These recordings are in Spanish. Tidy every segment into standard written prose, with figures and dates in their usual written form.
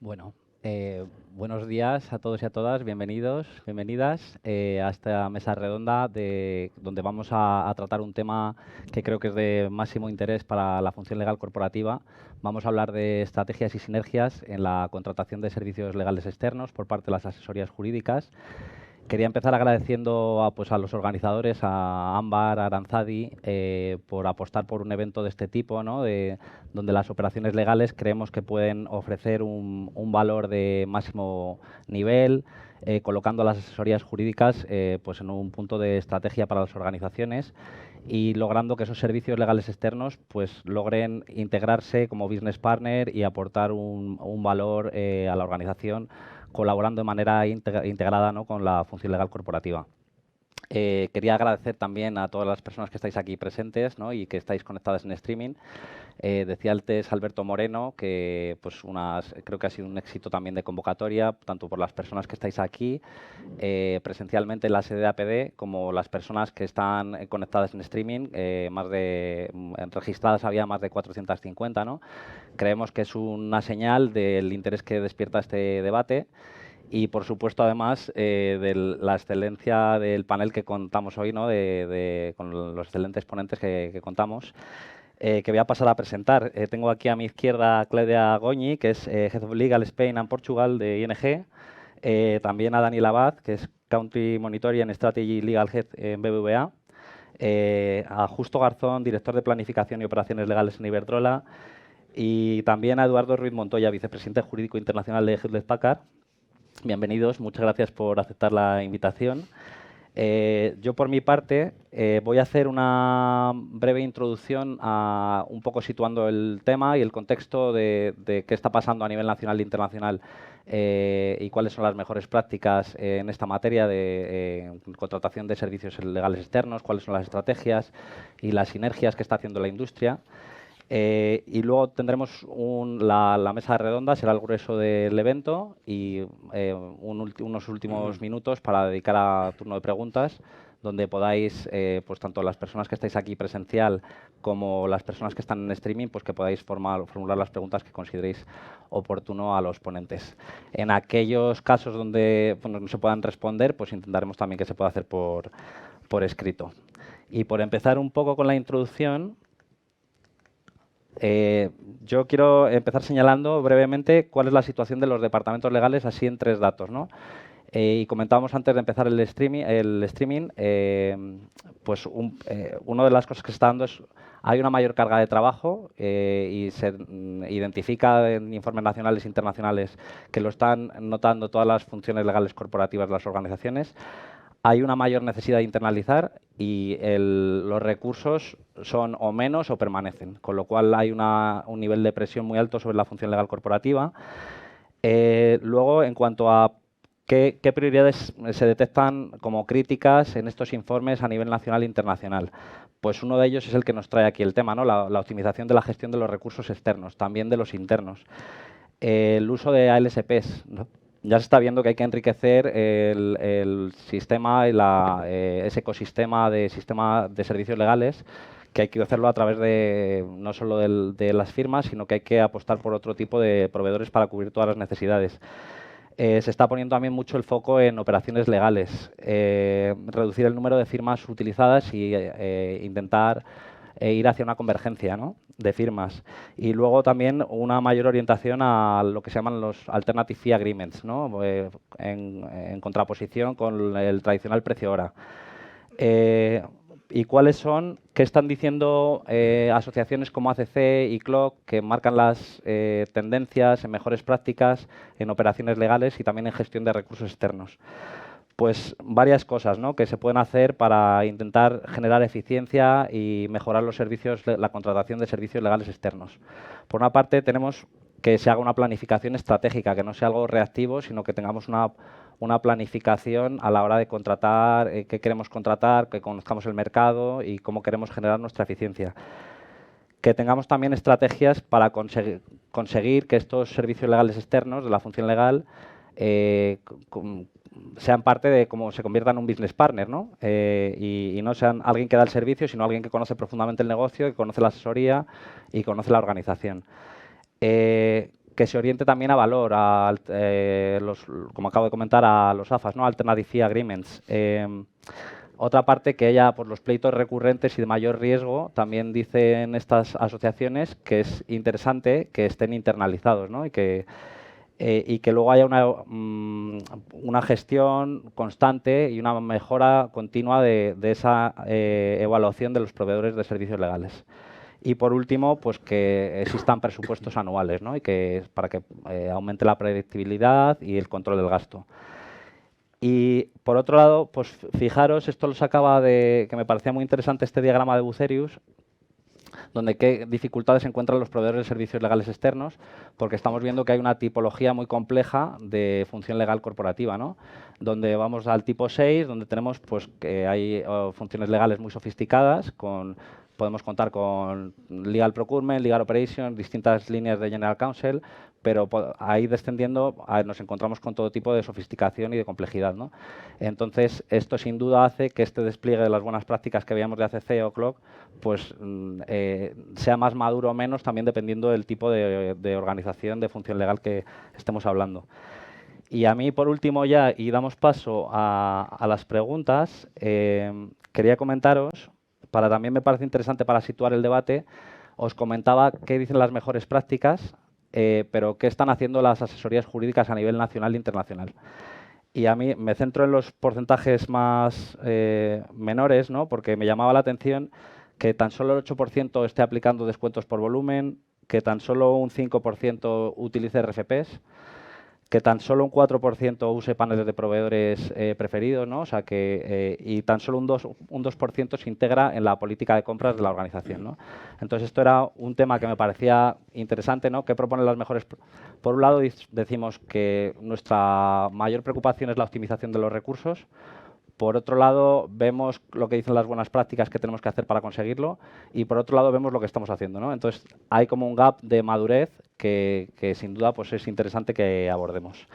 Bueno, buenos días a todos y a todas, bienvenidos, bienvenidas a esta mesa redonda donde vamos a tratar un tema que creo que es de máximo interés para la función legal corporativa. Vamos a hablar de estrategias y sinergias en la contratación de servicios legales externos por parte de las asesorías jurídicas. Quería empezar agradeciendo a los organizadores, a Ámbar, a Aranzadi, por apostar por un evento de este tipo, ¿no? Donde las operaciones legales creemos que pueden ofrecer un valor de máximo nivel, colocando a las asesorías jurídicas pues en un punto de estrategia para las organizaciones y logrando que esos servicios legales externos pues logren integrarse como business partner y aportar un valor a la organización, colaborando de manera integrada, ¿no?, con la función legal corporativa. Quería agradecer también a todas las personas que estáis aquí presentes, ¿no?, y que estáis conectadas en streaming. Decía antes Alberto Moreno que pues creo que ha sido un éxito también de convocatoria, tanto por las personas que estáis aquí presencialmente en la sede de APD, como las personas que están conectadas en streaming. Registradas había más de 450, ¿no? Creemos que es una señal del interés que despierta este debate. Y, por supuesto, además, de la excelencia del panel que contamos hoy, ¿no?, con los excelentes ponentes que contamos, que voy a pasar a presentar. Tengo aquí a mi izquierda a Claudia Goñi, que es Head of Legal Spain and Portugal de ING. También a Daniel Abad, que es Country Monitoring and Strategy Legal Head en BBVA. A Justo Garzón, director de Planificación y Operaciones Legales en Iberdrola. Y también a Eduardo Ruiz Montoya, vicepresidente jurídico internacional de Hewlett Packard. Bienvenidos, muchas gracias por aceptar la invitación. Yo, por mi parte, voy a hacer una breve introducción un poco situando el tema y el contexto de qué está pasando a nivel nacional e internacional y cuáles son las mejores prácticas en esta materia de contratación de servicios legales externos, cuáles son las estrategias y las sinergias que está haciendo la industria. Y luego tendremos la mesa redonda, será el grueso del evento, y unos últimos minutos para dedicar a turno de preguntas, donde podáis, pues tanto las personas que estáis aquí presencial como las personas que están en streaming, pues que podáis formular las preguntas que consideréis oportuno a los ponentes. En aquellos casos donde no se puedan responder, pues intentaremos también que se pueda hacer por escrito. Y por empezar un poco con la introducción, yo quiero empezar señalando brevemente cuál es la situación de los departamentos legales, así en 3 datos, ¿no? Y comentábamos antes de empezar el streaming, pues una de las cosas que se está dando es hay una mayor carga de trabajo y se identifica en informes nacionales e internacionales que lo están notando todas las funciones legales corporativas de las organizaciones. Hay una mayor necesidad de internalizar y los recursos son o menos o permanecen, con lo cual hay un nivel de presión muy alto sobre la función legal corporativa. Luego, en cuanto a qué prioridades se detectan como críticas en estos informes a nivel nacional e internacional, pues uno de ellos es el que nos trae aquí el tema, ¿no? La optimización de la gestión de los recursos externos, también de los internos. El uso de ALSPs, ¿no? Ya se está viendo que hay que enriquecer el sistema y ese ecosistema de servicios legales, que hay que hacerlo a través de no solo de las firmas, sino que hay que apostar por otro tipo de proveedores para cubrir todas las necesidades. Se está poniendo también mucho el foco en operaciones legales, reducir el número de firmas utilizadas y intentar ir hacia una convergencia, ¿no?, de firmas. Y luego también una mayor orientación a lo que se llaman los Alternative Fee Agreements, ¿no?, en contraposición con el tradicional precio hora. ¿Y cuáles son? ¿Qué están diciendo asociaciones como ACC y CLOC, que marcan las tendencias en mejores prácticas en operaciones legales y también en gestión de recursos externos? Pues varias cosas, ¿no?, que se pueden hacer para intentar generar eficiencia y mejorar los servicios, la contratación de servicios legales externos. Por una parte, tenemos que se haga una planificación estratégica, que no sea algo reactivo, sino que tengamos una planificación a la hora de contratar, qué queremos contratar, que conozcamos el mercado y cómo queremos generar nuestra eficiencia. Que tengamos también estrategias para conseguir que estos servicios legales externos de la función legal sean parte de cómo se conviertan en un business partner, ¿no? Y no sean alguien que da el servicio, sino alguien que conoce profundamente el negocio, que conoce la asesoría y conoce la organización. que se oriente también a valor, como acabo de comentar, a los AFAs, ¿no? Alternative Fee Agreements. Otra parte, que haya pues, los pleitos recurrentes y de mayor riesgo, también dicen estas asociaciones que es interesante que estén internalizados, ¿no? Y que luego haya una gestión constante y una mejora continua de esa evaluación de los proveedores de servicios legales. Y por último, pues que existan presupuestos anuales, ¿no? Y para que aumente la predictibilidad y el control del gasto. Y por otro lado, pues fijaros, esto lo sacaba que me parecía muy interesante este diagrama de Bucerius, donde qué dificultades encuentran los proveedores de servicios legales externos, porque estamos viendo que hay una tipología muy compleja de función legal corporativa, ¿no? Donde vamos al tipo 6, donde tenemos pues, que hay funciones legales muy sofisticadas, podemos contar con Legal Procurement, Legal Operations, distintas líneas de General Counsel, pero ahí descendiendo nos encontramos con todo tipo de sofisticación y de complejidad, ¿no? Entonces, esto sin duda hace que este despliegue de las buenas prácticas que veíamos de ACC o CLOC pues, sea más maduro o menos, también dependiendo del tipo de organización, de función legal que estemos hablando. Y a mí, por último ya, y damos paso a las preguntas, quería comentaros, también me parece interesante para situar el debate, os comentaba qué dicen las mejores prácticas, pero qué están haciendo las asesorías jurídicas a nivel nacional e internacional. Y a mí me centro en los porcentajes más menores, ¿no? Porque me llamaba la atención que tan solo el 8% esté aplicando descuentos por volumen, que tan solo un 5% utilice RFPs, que tan solo un 4% use paneles de proveedores preferidos, ¿no? O sea y tan solo un 2% se integra en la política de compras de la organización, ¿no? Entonces, esto era un tema que me parecía interesante, ¿no? ¿Qué proponen las mejores? Por un lado, decimos que nuestra mayor preocupación es la optimización de los recursos. Por otro lado, vemos lo que dicen las buenas prácticas que tenemos que hacer para conseguirlo y por otro lado vemos lo que estamos haciendo, ¿no? Entonces, hay como un gap de madurez que sin duda pues, es interesante que abordemos.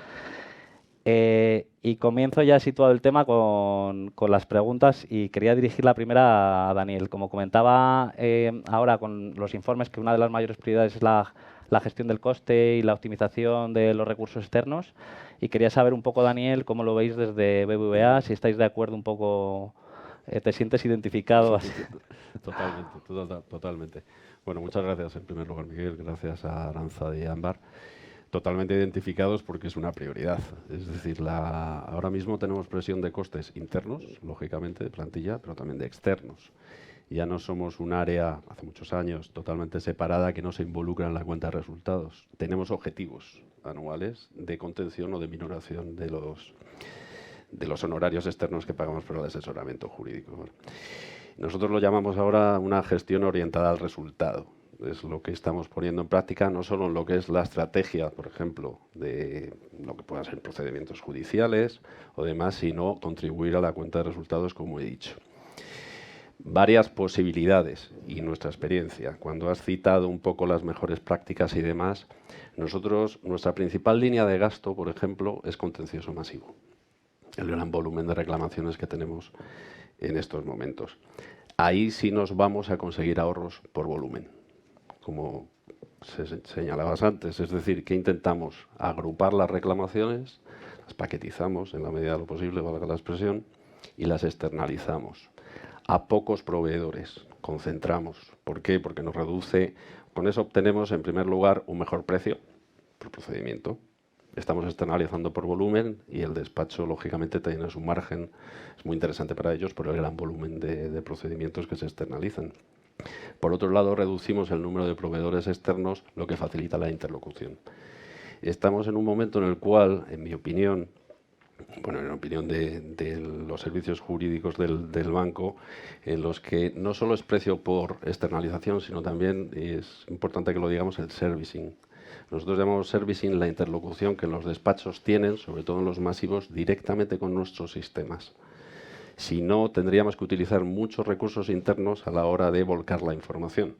Y comienzo ya situado el tema con las preguntas y quería dirigir la primera a Daniel. Como comentaba ahora con los informes, que una de las mayores prioridades es la gestión del coste y la optimización de los recursos externos. Y quería saber un poco, Daniel, cómo lo veis desde BBVA, si estáis de acuerdo un poco, ¿te sientes identificado? Totalmente. Bueno, muchas gracias en primer lugar, Miguel. Gracias a Aranza y Ámbar. Totalmente identificados porque es una prioridad. Es decir, ahora mismo tenemos presión de costes internos, lógicamente, de plantilla, pero también de externos. Ya no somos un área, hace muchos años, totalmente separada que no se involucra en la cuenta de resultados. Tenemos objetivos anuales de contención o de minoración de los honorarios externos que pagamos por el asesoramiento jurídico. ¿Vale? Nosotros lo llamamos ahora una gestión orientada al resultado. Es lo que estamos poniendo en práctica, no solo en lo que es la estrategia, por ejemplo, de lo que puedan ser procedimientos judiciales o demás, sino contribuir a la cuenta de resultados, como he dicho. Varias posibilidades y nuestra experiencia. Cuando has citado un poco las mejores prácticas y demás, nuestra principal línea de gasto, por ejemplo, es contencioso masivo. El gran volumen de reclamaciones que tenemos en estos momentos. Ahí sí nos vamos a conseguir ahorros por volumen, como señalabas antes. Es decir, que intentamos agrupar las reclamaciones, las paquetizamos en la medida de lo posible, valga la expresión, y las externalizamos a pocos proveedores, concentramos. ¿Por qué? Porque nos reduce, con eso obtenemos en primer lugar un mejor precio por procedimiento. Estamos externalizando por volumen y el despacho lógicamente tiene su margen, es muy interesante para ellos por el gran volumen de procedimientos que se externalizan. Por otro lado, reducimos el número de proveedores externos, lo que facilita la interlocución. Estamos en un momento en el cual, en mi opinión, bueno, en la opinión de los servicios jurídicos del banco, en los que no solo es precio por externalización, sino también, y es importante que lo digamos, el servicing. Nosotros llamamos servicing la interlocución que los despachos tienen, sobre todo en los masivos, directamente con nuestros sistemas. Si no, tendríamos que utilizar muchos recursos internos a la hora de volcar la información.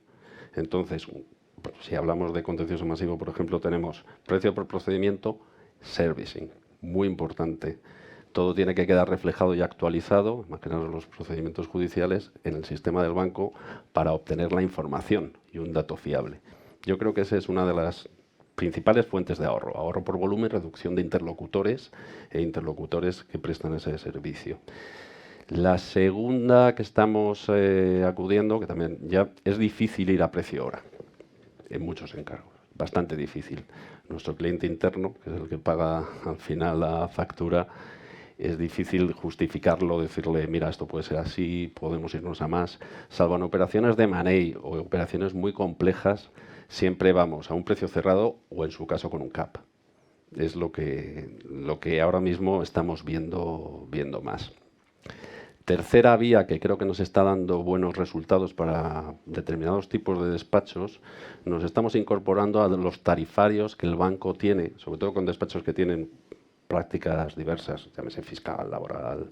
Entonces, si hablamos de contencioso masivo, por ejemplo, tenemos precio por procedimiento, servicing. Muy importante. Todo tiene que quedar reflejado y actualizado, imaginaos los procedimientos judiciales, en el sistema del banco para obtener la información y un dato fiable. Yo creo que esa es una de las principales fuentes de ahorro. Ahorro por volumen, reducción de interlocutores e interlocutores que prestan ese servicio. La segunda que estamos acudiendo, que también ya es difícil ir a precio hora en muchos encargos, bastante difícil. Nuestro cliente interno, que es el que paga al final la factura, es difícil justificarlo, decirle, mira, esto puede ser así, podemos irnos a más. Salvo en operaciones de money o operaciones muy complejas, siempre vamos a un precio cerrado o en su caso con un cap. Es lo que ahora mismo estamos viendo más. Tercera vía que creo que nos está dando buenos resultados para determinados tipos de despachos, nos estamos incorporando a los tarifarios que el banco tiene, sobre todo con despachos que tienen prácticas diversas, llámese fiscal, laboral,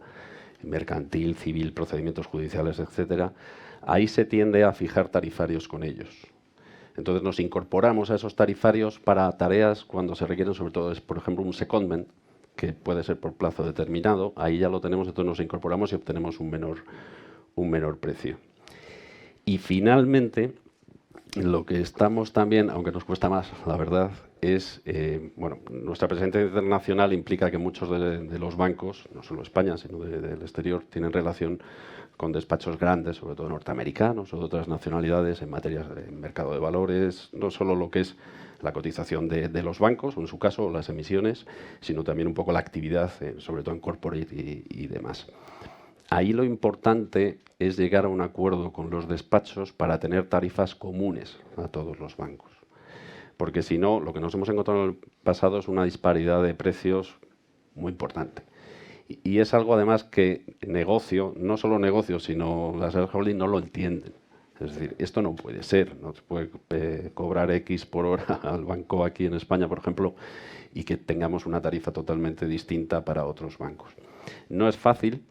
mercantil, civil, procedimientos judiciales, etcétera. Ahí se tiende a fijar tarifarios con ellos. Entonces nos incorporamos a esos tarifarios para tareas cuando se requieren, sobre todo, por ejemplo, un secondment, que puede ser por plazo determinado. Ahí ya lo tenemos, entonces nos incorporamos y obtenemos un menor precio. Y finalmente, lo que estamos también, aunque nos cuesta más, la verdad, es, bueno, nuestra presencia internacional implica que muchos de los bancos, no solo España, sino del exterior, tienen relación con despachos grandes, sobre todo norteamericanos o de otras nacionalidades, en materia de mercado de valores, no solo lo que es la cotización de los bancos, o en su caso las emisiones, sino también un poco la actividad, sobre todo en corporate y demás. Ahí lo importante es llegar a un acuerdo con los despachos para tener tarifas comunes a todos los bancos. Porque si no, lo que nos hemos encontrado en el pasado es una disparidad de precios muy importante. Y es algo además que negocio, no solo negocio, sino las holding no lo entienden. Es decir, esto no puede ser, no se puede cobrar X por hora al banco aquí en España, por ejemplo, y que tengamos una tarifa totalmente distinta para otros bancos. No es fácil,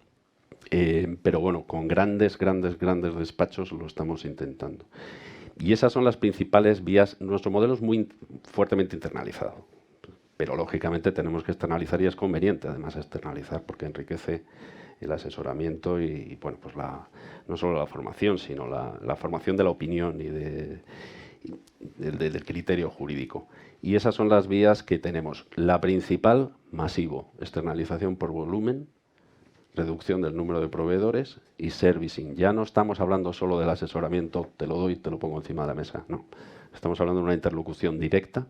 pero bueno, con grandes despachos lo estamos intentando. Y esas son las principales vías. Nuestro modelo es muy fuertemente internalizado, pero lógicamente tenemos que externalizar y es conveniente además externalizar porque enriquece el asesoramiento y bueno, pues no solo la formación, sino la formación de la opinión y del criterio jurídico. Y esas son las vías que tenemos. La principal, masivo, externalización por volumen, reducción del número de proveedores y servicing. Ya no estamos hablando solo del asesoramiento, te lo doy, te lo pongo encima de la mesa. No, estamos hablando de una interlocución directa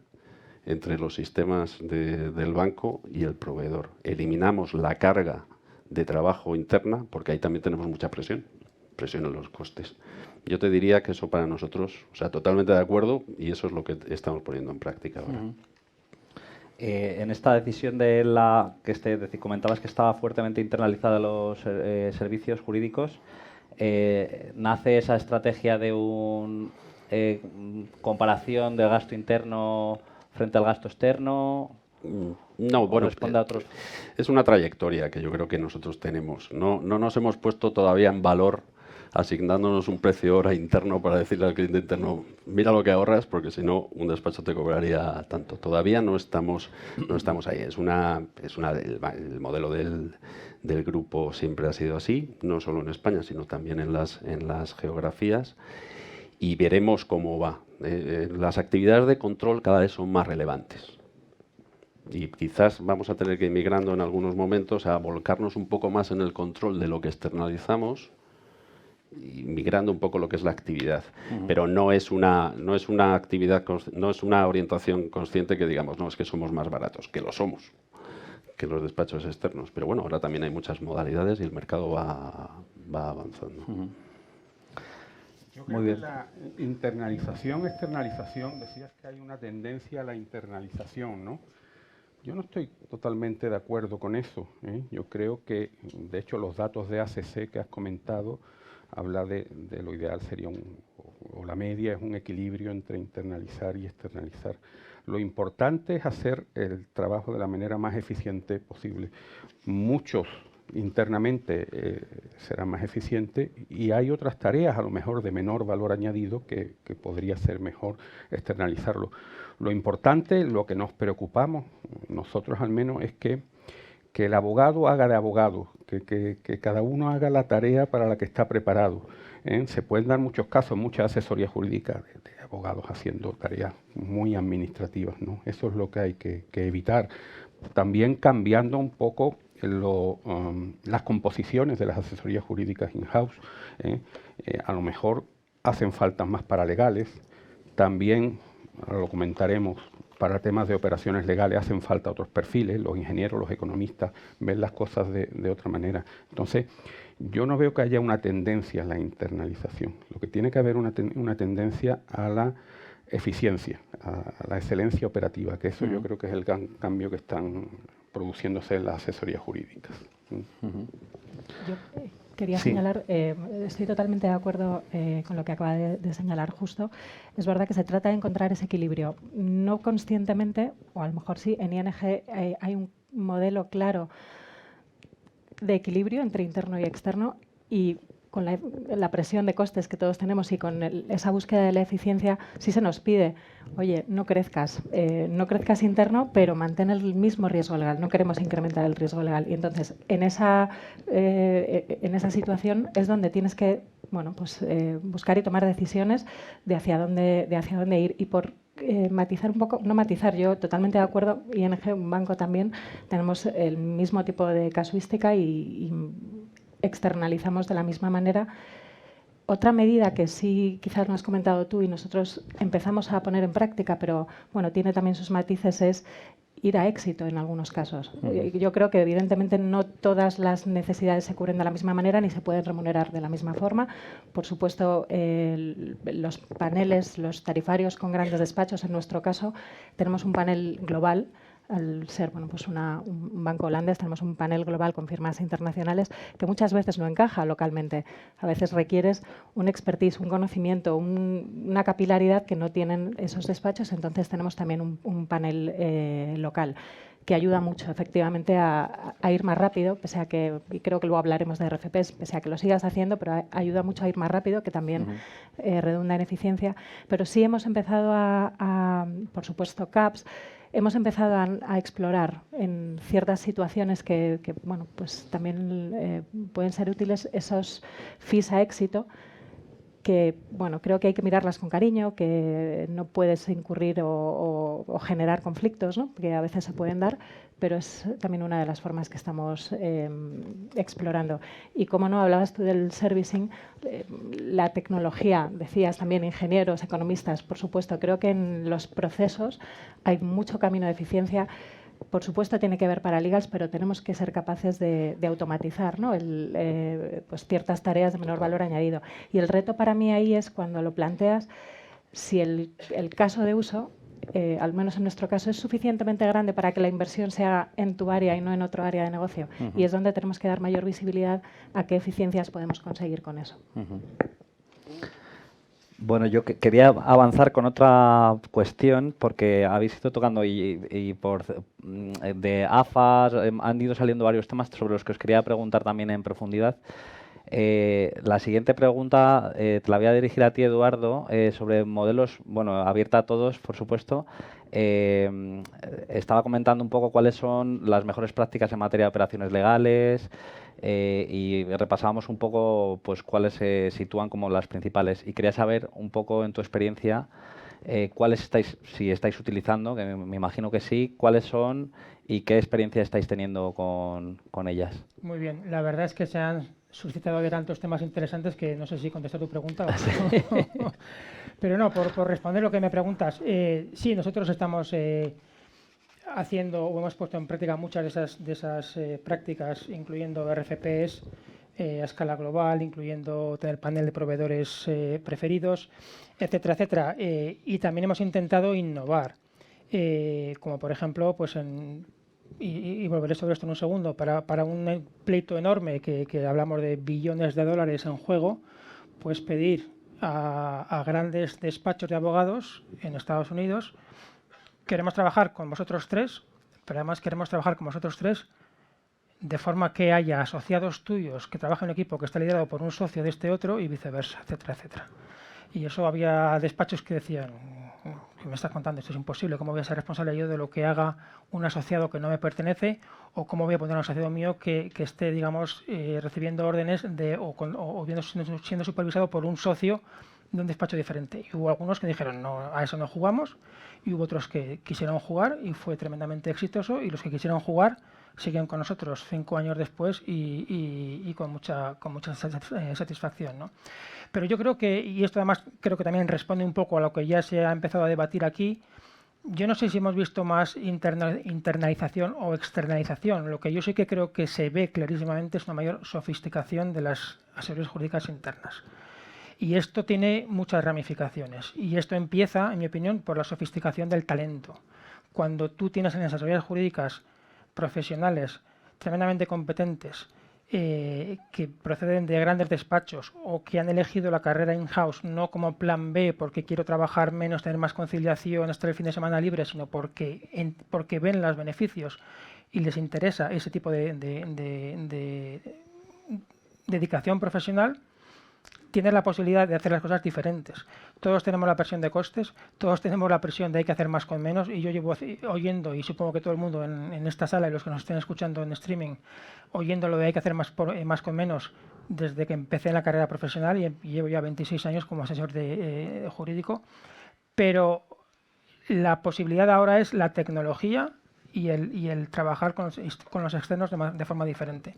entre los sistemas del banco y el proveedor. Eliminamos la carga de trabajo interna porque ahí también tenemos mucha presión en los costes. Yo te diría que eso para nosotros, o sea, totalmente de acuerdo y eso es lo que estamos poniendo en práctica ahora. En esta decisión de comentabas que estaba fuertemente internalizada los servicios jurídicos, ¿nace esa estrategia de una comparación del gasto interno frente al gasto externo? No, bueno, responde a otros. Es una trayectoria que yo creo que nosotros tenemos. No nos hemos puesto todavía en valor asignándonos un precio hora interno para decirle al cliente interno, mira lo que ahorras, porque si no, un despacho te cobraría tanto. Todavía no estamos ahí. El modelo del grupo siempre ha sido así, no solo en España, sino también en las geografías. Y veremos cómo va. Las actividades de control cada vez son más relevantes. Y quizás vamos a tener que ir migrando en algunos momentos a volcarnos un poco más en el control de lo que externalizamos y migrando un poco lo que es la actividad. Pero no es una actividad, no es una orientación consciente que digamos, no, es que somos más baratos, que lo somos, que los despachos externos. Pero bueno, ahora también hay muchas modalidades y el mercado va avanzando. Yo creo que la internalización, externalización, decías que hay una tendencia a la internalización, ¿no? Yo no estoy totalmente de acuerdo con eso, ¿eh? Yo creo que, de hecho, los datos de ACC que has comentado habla de lo ideal sería o la media es un equilibrio entre internalizar y externalizar. Lo importante es hacer el trabajo de la manera más eficiente posible. Muchos internamente serán más eficientes y hay otras tareas a lo mejor de menor valor añadido que podría ser mejor externalizarlo. Lo importante, lo que nos preocupamos, nosotros al menos, es que que el abogado haga de abogado, que cada uno haga la tarea para la que está preparado. Se pueden dar muchos casos, muchas asesorías jurídicas de abogados haciendo tareas muy administrativas, ¿no? Eso es lo que hay que evitar. También cambiando un poco las composiciones de las asesorías jurídicas in-house. A lo mejor hacen falta más paralegales. También, ahora lo comentaremos, para temas de operaciones legales hacen falta otros perfiles, los ingenieros, los economistas, ven las cosas de otra manera. Entonces, yo no veo que haya una tendencia a la internalización. Lo que tiene que haber una tendencia a la eficiencia, a la excelencia operativa, que eso yo creo que es el gran cambio que están produciéndose en las asesorías jurídicas. Yo quería señalar, estoy totalmente de acuerdo con lo que acaba de señalar justo. Es verdad que se trata de encontrar ese equilibrio. No conscientemente, o a lo mejor sí, en ING hay un modelo claro de equilibrio entre interno y externo, y con la presión de costes que todos tenemos y con esa búsqueda de la eficiencia, sí se nos pide, oye, no crezcas interno, pero mantén el mismo riesgo legal, no queremos incrementar el riesgo legal. Y entonces, en esa situación es donde tienes que buscar y tomar decisiones de hacia dónde ir. Y por matizar un poco, no matizar, yo totalmente de acuerdo, ING, un banco también, tenemos el mismo tipo de casuística y externalizamos de la misma manera. Otra medida que sí quizás no has comentado tú y nosotros empezamos a poner en práctica, pero bueno, tiene también sus matices, es ir a éxito en algunos casos. Yo creo que evidentemente no todas las necesidades se cubren de la misma manera ni se pueden remunerar de la misma forma. Por supuesto, los paneles, los tarifarios con grandes despachos, en nuestro caso, tenemos un panel global. Al ser un banco holandés, tenemos un panel global con firmas internacionales que muchas veces no encaja localmente. A veces requieres un expertise, un conocimiento, una capilaridad que no tienen esos despachos. Entonces tenemos también un panel local que ayuda mucho, efectivamente, a ir más rápido, pese a que, y creo que luego hablaremos de RFPs, pese a que lo sigas haciendo, pero ayuda mucho a ir más rápido, que también redunda en eficiencia. Pero sí hemos empezado por supuesto, CAPS, hemos empezado a explorar en ciertas situaciones que pues también pueden ser útiles esos fees a éxito, que creo que hay que mirarlas con cariño, que no puedes incurrir o generar conflictos, ¿no? Que a veces se pueden dar, pero es también una de las formas que estamos explorando. Y como no, hablabas tú del servicing, la tecnología, decías también ingenieros, economistas, por supuesto, creo que en los procesos hay mucho camino de eficiencia. Por supuesto tiene que haber paralegals, pero tenemos que ser capaces de automatizar, ¿no? Pues ciertas tareas de menor valor añadido. Y el reto para mí ahí es cuando lo planteas, si el caso de uso, al menos en nuestro caso, es suficientemente grande para que la inversión sea en tu área y no en otro área de negocio. Y es donde tenemos que dar mayor visibilidad a qué eficiencias podemos conseguir con eso. Bueno, yo quería avanzar con otra cuestión, porque habéis ido tocando y de AFAS han ido saliendo varios temas sobre los que os quería preguntar también en profundidad. La siguiente pregunta te la voy a dirigir a ti, Eduardo, sobre modelos, abierta a todos, por supuesto. Estaba comentando un poco cuáles son las mejores prácticas en materia de operaciones legales, y repasábamos un poco pues cuáles se sitúan como las principales. Y quería saber un poco, en tu experiencia, cuáles si estáis utilizando, que me imagino que sí, cuáles son y qué experiencia estáis teniendo con ellas. Muy bien, la verdad es que se han suscitado de tantos temas interesantes que no sé si contestar tu pregunta o no. Pero no, por responder lo que me preguntas, sí, nosotros estamos haciendo o hemos puesto en práctica muchas de esas prácticas, incluyendo RFPs a escala global, incluyendo tener panel de proveedores preferidos, etcétera, etcétera. Y también hemos intentado innovar, como por ejemplo, pues y volveré sobre esto en un segundo, para un pleito enorme que hablamos de billones de dólares en juego, pues pedir a grandes despachos de abogados en Estados Unidos: queremos trabajar con vosotros tres, pero además queremos trabajar con vosotros tres de forma que haya asociados tuyos que trabajen en un equipo que está liderado por un socio de este otro y viceversa, etcétera, etcétera. Y eso había despachos que decían, me estás contando? Esto es imposible. ¿Cómo voy a ser responsable yo de lo que haga un asociado que no me pertenece? ¿O cómo voy a poner a un asociado mío que esté, digamos, recibiendo órdenes o siendo supervisado por un socio de un despacho diferente? Y hubo algunos que dijeron, no, a eso no jugamos, y hubo otros que quisieron jugar y fue tremendamente exitoso, y los que quisieron jugar siguen con nosotros 5 años después y con mucha satisfacción, ¿no? Pero yo creo que, y esto además creo que también responde un poco a lo que ya se ha empezado a debatir aquí, yo no sé si hemos visto más internalización o externalización. Lo que yo sí que creo que se ve clarísimamente es una mayor sofisticación de las asesorías jurídicas internas. Y esto tiene muchas ramificaciones. Y esto empieza, en mi opinión, por la sofisticación del talento. Cuando tú tienes en las asesorías jurídicas profesionales tremendamente competentes, que proceden de grandes despachos o que han elegido la carrera in-house no como plan B porque quiero trabajar menos, tener más conciliación, estar el fin de semana libre, sino porque ven los beneficios y les interesa ese tipo de dedicación profesional, tienes la posibilidad de hacer las cosas diferentes. Todos tenemos la presión de costes, todos tenemos la presión de hay que hacer más con menos, y yo llevo oyendo, y supongo que todo el mundo en esta sala y los que nos estén escuchando en streaming, oyendo lo de hay que hacer más con menos desde que empecé en la carrera profesional, y llevo ya 26 años como asesor jurídico, pero la posibilidad ahora es la tecnología y el trabajar con los externos de forma diferente.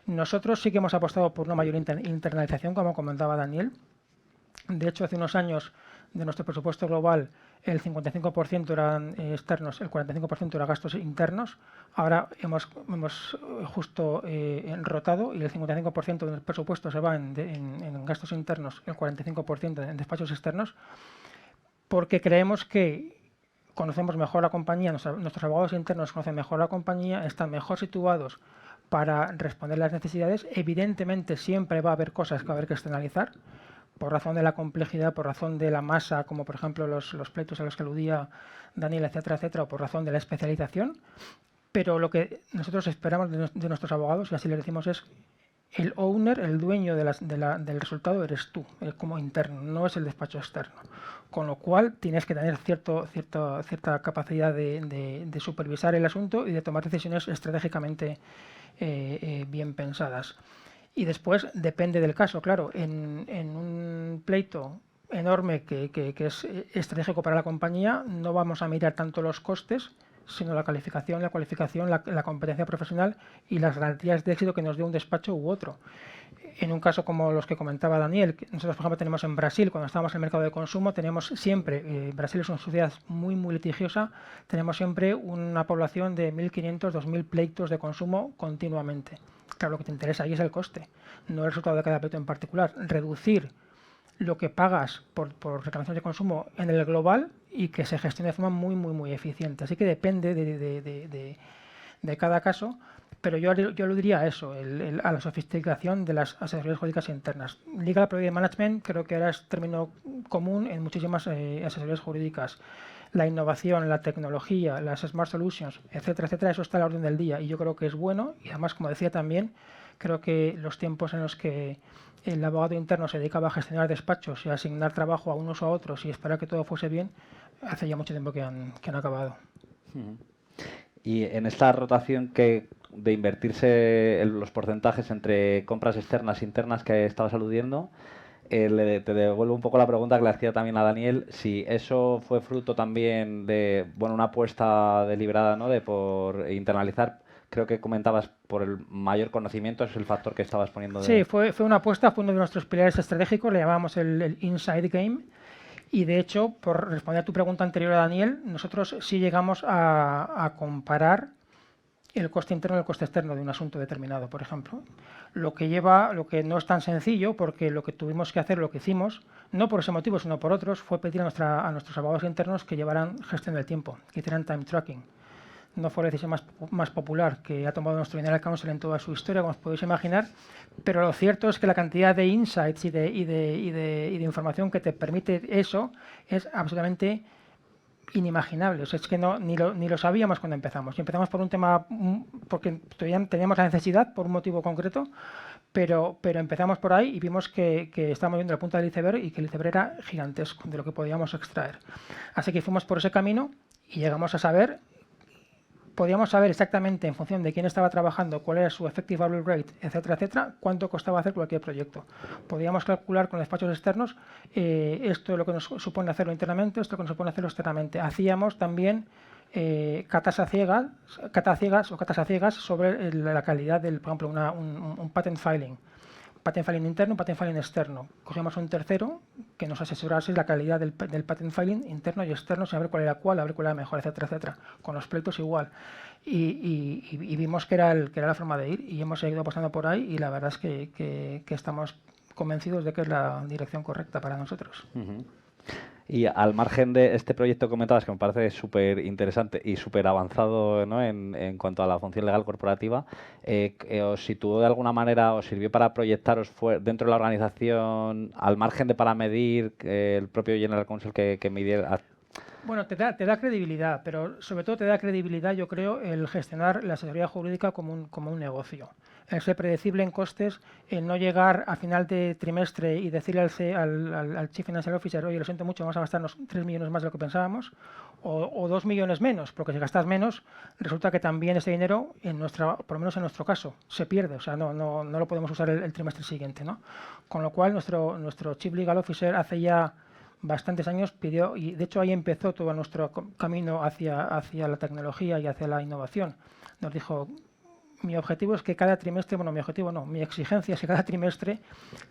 Nosotros sí que hemos apostado por una mayor internalización, como comentaba Daniel. De hecho, hace unos años de nuestro presupuesto global el 55% eran externos, el 45% eran gastos internos. Ahora hemos justo rotado y el 55% del presupuesto se va en gastos internos, el 45% en despachos externos, porque creemos que conocemos mejor la compañía, nuestros abogados internos conocen mejor la compañía, están mejor situados para responder las necesidades. Evidentemente siempre va a haber cosas que va a haber que externalizar, por razón de la complejidad, por razón de la masa, como por ejemplo los pleitos a los que aludía Daniel, etcétera, etcétera, o por razón de la especialización. Pero lo que nosotros esperamos de nuestros abogados, y así le decimos, es el owner, el dueño del resultado eres tú, como interno, no es el despacho externo. Con lo cual tienes que tener cierta capacidad de supervisar el asunto y de tomar decisiones estratégicamente bien pensadas. Y después depende del caso, claro, en un pleito enorme que es estratégico para la compañía, no vamos a mirar tanto los costes, sino la calificación, la cualificación, la competencia profesional y las garantías de éxito que nos dé un despacho u otro. En un caso como los que comentaba Daniel, nosotros por ejemplo tenemos en Brasil, cuando estábamos en el mercado de consumo, teníamos siempre, Brasil es una sociedad muy litigiosa, tenemos siempre una población de 1.500, 2.000 pleitos de consumo continuamente. Claro, lo que te interesa ahí es el coste, no el resultado de cada pleito en particular. Reducir lo que pagas por reclamaciones de consumo en el global y que se gestione de forma muy eficiente. Así que depende de cada caso, pero yo lo diría a eso, a la sofisticación de las asesorías jurídicas internas. Legal Project Management creo que ahora es término común en muchísimas asesorías jurídicas. La innovación, la tecnología, las Smart Solutions, etcétera, etcétera, eso está a la orden del día y yo creo que es bueno, y además, como decía también, creo que los tiempos en los que el abogado interno se dedicaba a gestionar despachos y a asignar trabajo a unos o a otros y esperar que todo fuese bien, hace ya mucho tiempo que han acabado. Y en esta rotación de invertirse los porcentajes entre compras externas e internas que estabas aludiendo, te devuelvo un poco la pregunta que le hacía también a Daniel, si eso fue fruto también de una apuesta deliberada, ¿no?, por internalizar. Creo que comentabas por el mayor conocimiento, es el factor que estabas poniendo. Sí, fue una apuesta, fue uno de nuestros pilares estratégicos, le llamábamos el Inside Game. Y de hecho, por responder a tu pregunta anterior a Daniel, nosotros sí llegamos a comparar el coste interno y el coste externo de un asunto determinado, por ejemplo. Lo que no es tan sencillo, porque lo que tuvimos que hacer, lo que hicimos, no por ese motivo, sino por otros, fue pedir a nuestros abogados internos que llevaran gestión del tiempo, que hicieran time tracking. No fue la decisión más popular que ha tomado nuestro General Counsel en toda su historia, como os podéis imaginar, pero lo cierto es que la cantidad de insights y de información que te permite eso es absolutamente inimaginable. O sea, es que ni lo sabíamos cuando empezamos. Y empezamos por un tema, porque todavía teníamos la necesidad por un motivo concreto, pero empezamos por ahí y vimos que estábamos viendo la punta del iceberg y que el iceberg era gigantesco de lo que podíamos extraer. Así que fuimos por ese camino y llegamos a saber, podíamos saber exactamente en función de quién estaba trabajando, cuál era su effective hourly rate, etcétera, etcétera, cuánto costaba hacer cualquier proyecto. Podíamos calcular con despachos externos esto es lo que nos supone hacerlo internamente, esto es lo que nos supone hacerlo externamente. Hacíamos también catas a ciegas sobre la calidad del, por ejemplo, un patent filing. Patent filing interno, patent filing externo. Cogíamos un tercero que nos asesorase la calidad del patent filing interno y externo, sin ver cuál era cuál, a ver cuál era mejor, etcétera, etcétera. Con los pleitos igual. Y vimos que era la forma de ir y hemos seguido apostando por ahí y la verdad es que estamos convencidos de que es la dirección correcta para nosotros. Uh-huh. Y al margen de este proyecto que comentabas, que me parece súper interesante y súper avanzado, ¿no? en cuanto a la función legal corporativa, ¿os situó de alguna manera, os sirvió para proyectaros dentro de la organización, al margen de para medir el propio General Counsel que midiera? Bueno, te da credibilidad, pero sobre todo te da credibilidad, yo creo, el gestionar la asesoría jurídica como un negocio. El ser predecible en costes, el no llegar a final de trimestre y decirle al Chief Financial Officer, oye, lo siento mucho, vamos a gastarnos 3 millones más de lo que pensábamos, o 2 millones menos, porque si gastas menos, resulta que también ese dinero, por lo menos en nuestro caso, se pierde, o sea, no lo podemos usar el trimestre siguiente, ¿no? Con lo cual, nuestro Chief Legal Officer hace ya bastantes años pidió, y de hecho ahí empezó todo nuestro camino hacia la tecnología y hacia la innovación. Nos dijo, mi objetivo es que cada trimestre, bueno, mi objetivo no, mi exigencia es que cada trimestre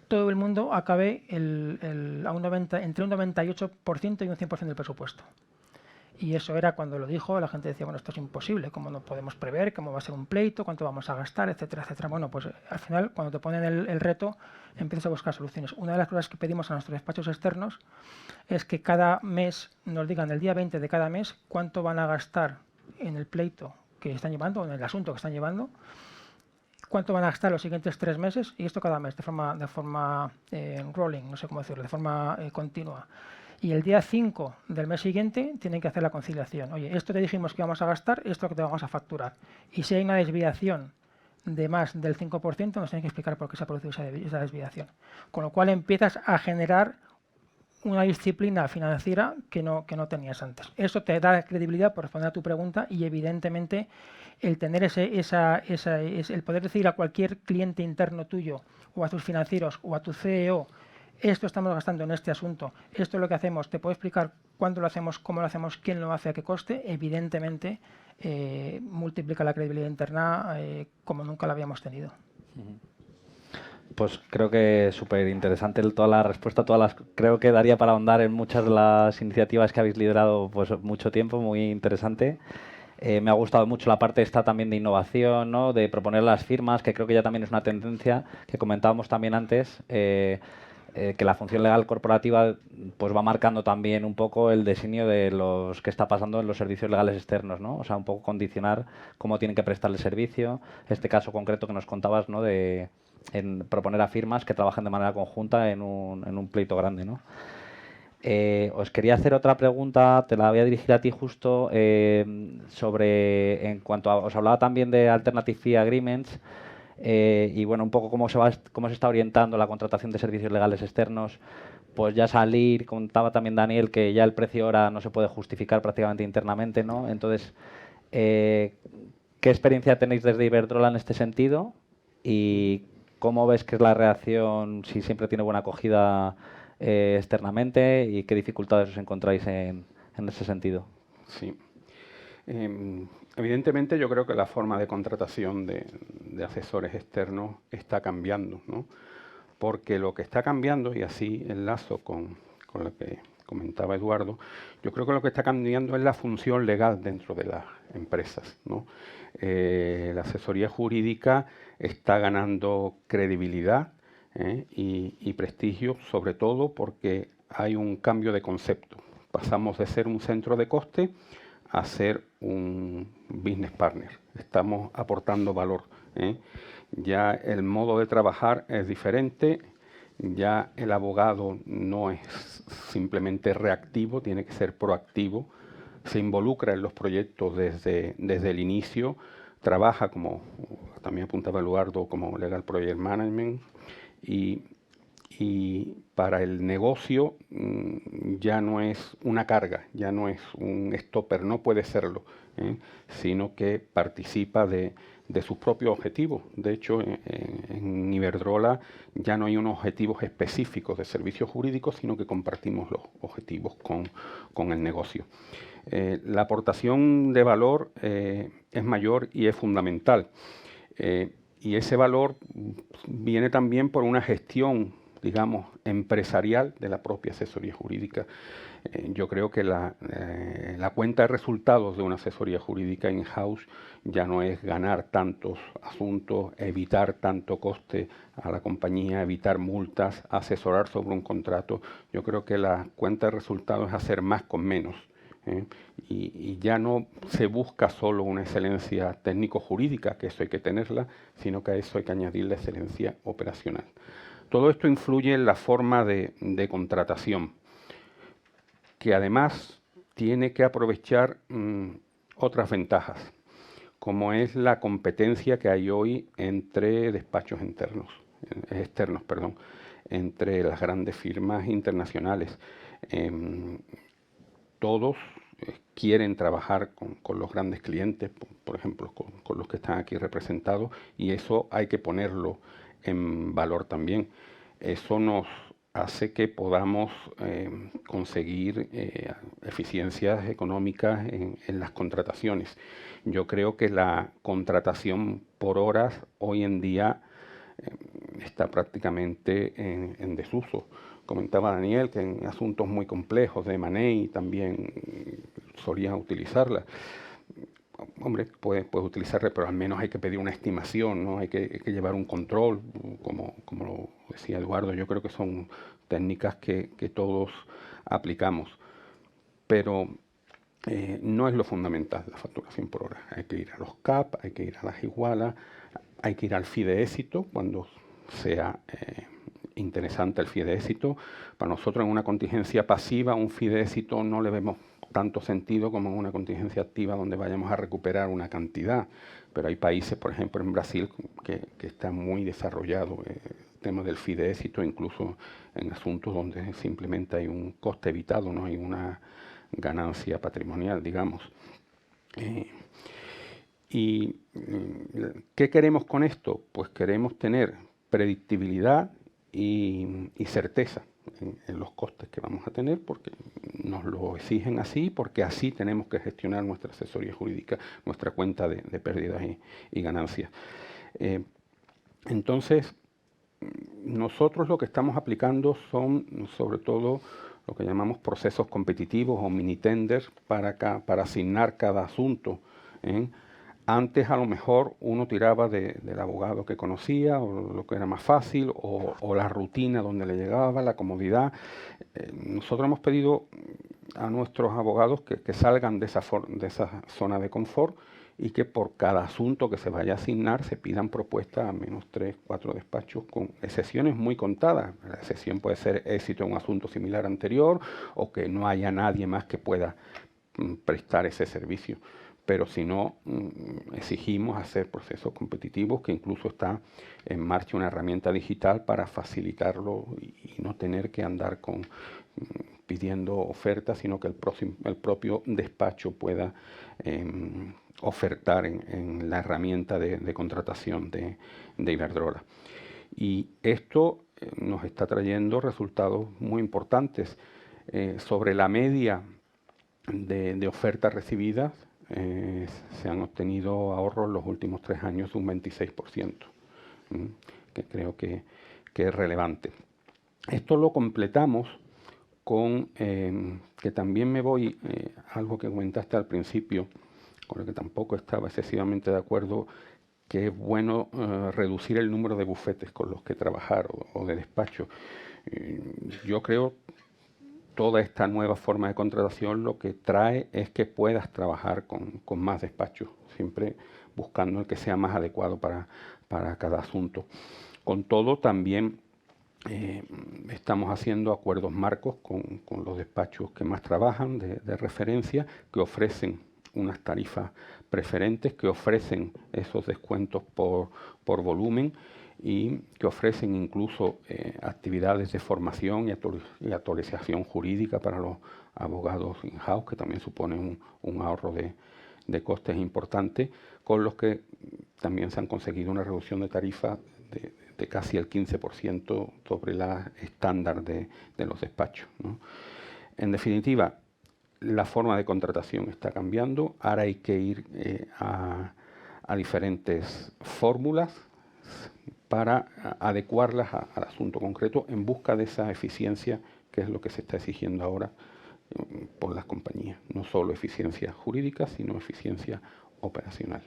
todo el mundo acabe entre un 98% y un 100% del presupuesto. Y eso era cuando lo dijo, la gente decía, bueno, esto es imposible, ¿cómo no podemos prever cómo va a ser un pleito, cuánto vamos a gastar, etcétera, etcétera? Bueno, pues al final, cuando te ponen el reto, empiezas a buscar soluciones. Una de las cosas que pedimos a nuestros despachos externos es que cada mes nos digan el día 20 de cada mes cuánto van a gastar en el pleito que están llevando, en el asunto que están llevando, cuánto van a gastar los siguientes 3 meses, y esto cada mes, de forma rolling, no sé cómo decirlo, de forma continua. Y el día 5 del mes siguiente tienen que hacer la conciliación. Oye, esto te dijimos que vamos a gastar, esto es lo que te vamos a facturar. Y si hay una desviación de más del 5%, nos tienen que explicar por qué se ha producido esa desviación. Con lo cual empiezas a generar una disciplina financiera que no tenías antes. Eso te da credibilidad por responder a tu pregunta y evidentemente el tener el poder decir a cualquier cliente interno tuyo o a tus financieros o a tu CEO, esto estamos gastando en este asunto, esto es lo que hacemos, te puedo explicar cuándo lo hacemos, cómo lo hacemos, quién lo hace, a qué coste, evidentemente multiplica la credibilidad interna como nunca la habíamos tenido. Pues creo que es súper interesante toda la respuesta, creo que daría para ahondar en muchas de las iniciativas que habéis liderado pues mucho tiempo, muy interesante. Me ha gustado mucho la parte esta también de innovación, ¿no? De proponer las firmas, que creo que ya también es una tendencia que comentábamos también antes, que la función legal corporativa pues va marcando también un poco el diseño de los que está pasando en los servicios legales externos, ¿no? O sea, un poco condicionar cómo tienen que prestar el servicio. Este caso concreto que nos contabas, ¿no? En proponer a firmas que trabajen de manera conjunta en un pleito grande, ¿no? Os quería hacer otra pregunta, te la voy a dirigir a ti justo, sobre, en cuanto a, os hablaba también de Alternative Fee Agreements, y bueno, un poco cómo se está orientando la contratación de servicios legales externos, pues ya salir, contaba también Daniel que ya el precio hora no se puede justificar prácticamente internamente, ¿no? Entonces, ¿qué experiencia tenéis desde Iberdrola en este sentido? Y ¿cómo ves que es la reacción, si siempre tiene buena acogida externamente, y qué dificultades os encontráis en ese sentido? Sí. Evidentemente yo creo que la forma de contratación de asesores externos está cambiando, ¿no? Porque lo que está cambiando, y así enlazo con lo que comentaba Eduardo, yo creo que lo que está cambiando es la función legal dentro de las empresas, ¿no? La asesoría jurídica está ganando credibilidad y prestigio, sobre todo porque hay un cambio de concepto. Pasamos de ser un centro de coste a ser un business partner. Estamos aportando valor. Ya el modo de trabajar es diferente, ya el abogado no es simplemente reactivo, tiene que ser proactivo se involucra en los proyectos desde el inicio, trabaja, como también apuntaba Eduardo, como Legal Project Management, y para el negocio ya no es una carga, ya no es un stopper, no puede serlo, sino que participa de sus propios objetivos. De hecho, en Iberdrola ya no hay unos objetivos específicos de servicios jurídicos, sino que compartimos los objetivos con el negocio. La aportación de valor es mayor y es fundamental. Y ese valor viene también por una gestión, digamos, empresarial de la propia asesoría jurídica. Yo creo que la cuenta de resultados de una asesoría jurídica in-house ya no es ganar tantos asuntos, evitar tanto coste a la compañía, evitar multas, asesorar sobre un contrato. Yo creo que la cuenta de resultados es hacer más con menos. Y ya no se busca solo una excelencia técnico-jurídica, que eso hay que tenerla, sino que a eso hay que añadir la excelencia operacional. Todo esto influye en la forma de contratación, que además tiene que aprovechar otras ventajas, como es la competencia que hay hoy entre despachos externos, entre las grandes firmas internacionales. Todos quieren trabajar con los grandes clientes, por ejemplo, con los que están aquí representados, y eso hay que ponerlo en valor también. Eso nos hace que podamos conseguir eficiencias económicas en las contrataciones. Yo creo que la contratación por horas hoy en día está prácticamente en desuso. Comentaba Daniel que en asuntos muy complejos de M&A también solían utilizarla. Hombre, puedes utilizarla, pero al menos hay que pedir una estimación, ¿no? Hay que llevar un control, como lo decía Eduardo. Yo creo que son técnicas que todos aplicamos, pero no es lo fundamental la facturación por hora. Hay que ir a los CAP, hay que ir a las igualas, hay que ir al fee de éxito cuando sea interesante el fee de éxito. Para nosotros en una contingencia pasiva, un fee de éxito no le vemos tanto sentido como en una contingencia activa donde vayamos a recuperar una cantidad. Pero hay países, por ejemplo en Brasil, que está muy desarrollado el tema del fee de éxito, incluso en asuntos donde simplemente hay un coste evitado, no hay una ganancia patrimonial, digamos. ¿Y qué queremos con esto? Pues queremos tener predictibilidad y certeza en los costes que vamos a tener, porque nos lo exigen así, porque así tenemos que gestionar nuestra asesoría jurídica, nuestra cuenta de pérdidas y ganancias. Entonces, nosotros lo que estamos aplicando son sobre todo lo que llamamos procesos competitivos o mini tenders para asignar cada asunto. Antes a lo mejor uno tiraba del abogado que conocía o lo que era más fácil o la rutina donde le llegaba, la comodidad. Nosotros hemos pedido a nuestros abogados que salgan de esa zona de confort y que por cada asunto que se vaya a asignar se pidan propuestas a menos 3, 4 despachos con excepciones muy contadas. La excepción puede ser éxito en un asunto similar anterior o que no haya nadie más que pueda prestar ese servicio. Pero si no, exigimos hacer procesos competitivos, que incluso está en marcha una herramienta digital para facilitarlo y no tener que andar pidiendo ofertas, sino que el propio despacho pueda ofertar en la herramienta de contratación de Iberdrola. Y esto nos está trayendo resultados muy importantes. Sobre la media de ofertas recibidas, se han obtenido ahorros en los últimos 3 años de un 26%, que creo que es relevante. Esto lo completamos con, que también me voy, algo que comentaste al principio, con lo que tampoco estaba excesivamente de acuerdo, que es bueno reducir el número de bufetes con los que trabajar o de despacho. Yo creo toda esta nueva forma de contratación lo que trae es que puedas trabajar con más despachos, siempre buscando el que sea más adecuado para cada asunto. Con todo, también estamos haciendo acuerdos marcos con los despachos que más trabajan de referencia, que ofrecen unas tarifas preferentes, que ofrecen esos descuentos por volumen y que ofrecen incluso actividades de formación y actualización jurídica para los abogados in-house, que también suponen un ahorro de costes importante, con los que también se han conseguido una reducción de tarifas de casi el 15% sobre la estándar de los despachos, ¿no? En definitiva, la forma de contratación está cambiando. Ahora hay que ir a diferentes fórmulas para adecuarlas al asunto concreto en busca de esa eficiencia, que es lo que se está exigiendo ahora por las compañías. No solo eficiencia jurídica, sino eficiencia operacional.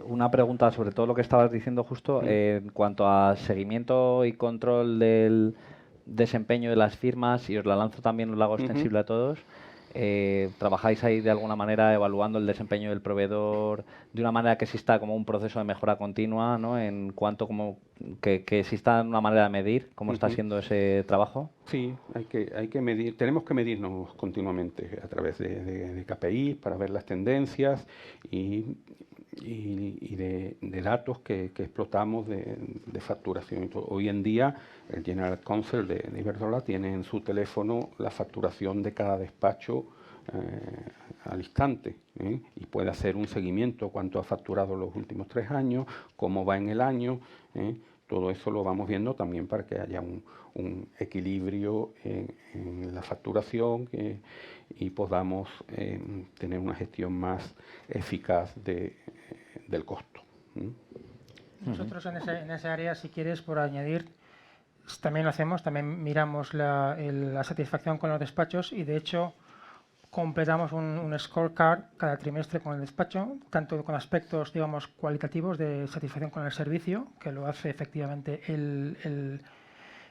Una pregunta sobre todo lo que estabas diciendo justo, en cuanto a seguimiento y control del desempeño de las firmas, y os la lanzo también, os la hago extensible a todos. ¿Trabajáis ahí de alguna manera evaluando el desempeño del proveedor de una manera que exista como un proceso de mejora continua, ¿no? En cuanto como que exista una manera de medir cómo está siendo ese trabajo? Sí, hay que medir, tenemos que medirnos continuamente a través de KPIs para ver las tendencias y de datos que explotamos de facturación. Hoy en día el General Counsel de Iberdrola tiene en su teléfono la facturación de cada despacho al instante, y puede hacer un seguimiento, cuánto ha facturado los últimos 3 años, cómo va en el año. Todo eso lo vamos viendo también para que haya un equilibrio en la facturación y podamos tener una gestión más eficaz del costo. Nosotros en ese área, si quieres, por añadir, también lo hacemos, también miramos la satisfacción con los despachos y, de hecho, completamos un scorecard cada trimestre con el despacho, tanto con aspectos, digamos, cualitativos de satisfacción con el servicio, que lo hace efectivamente el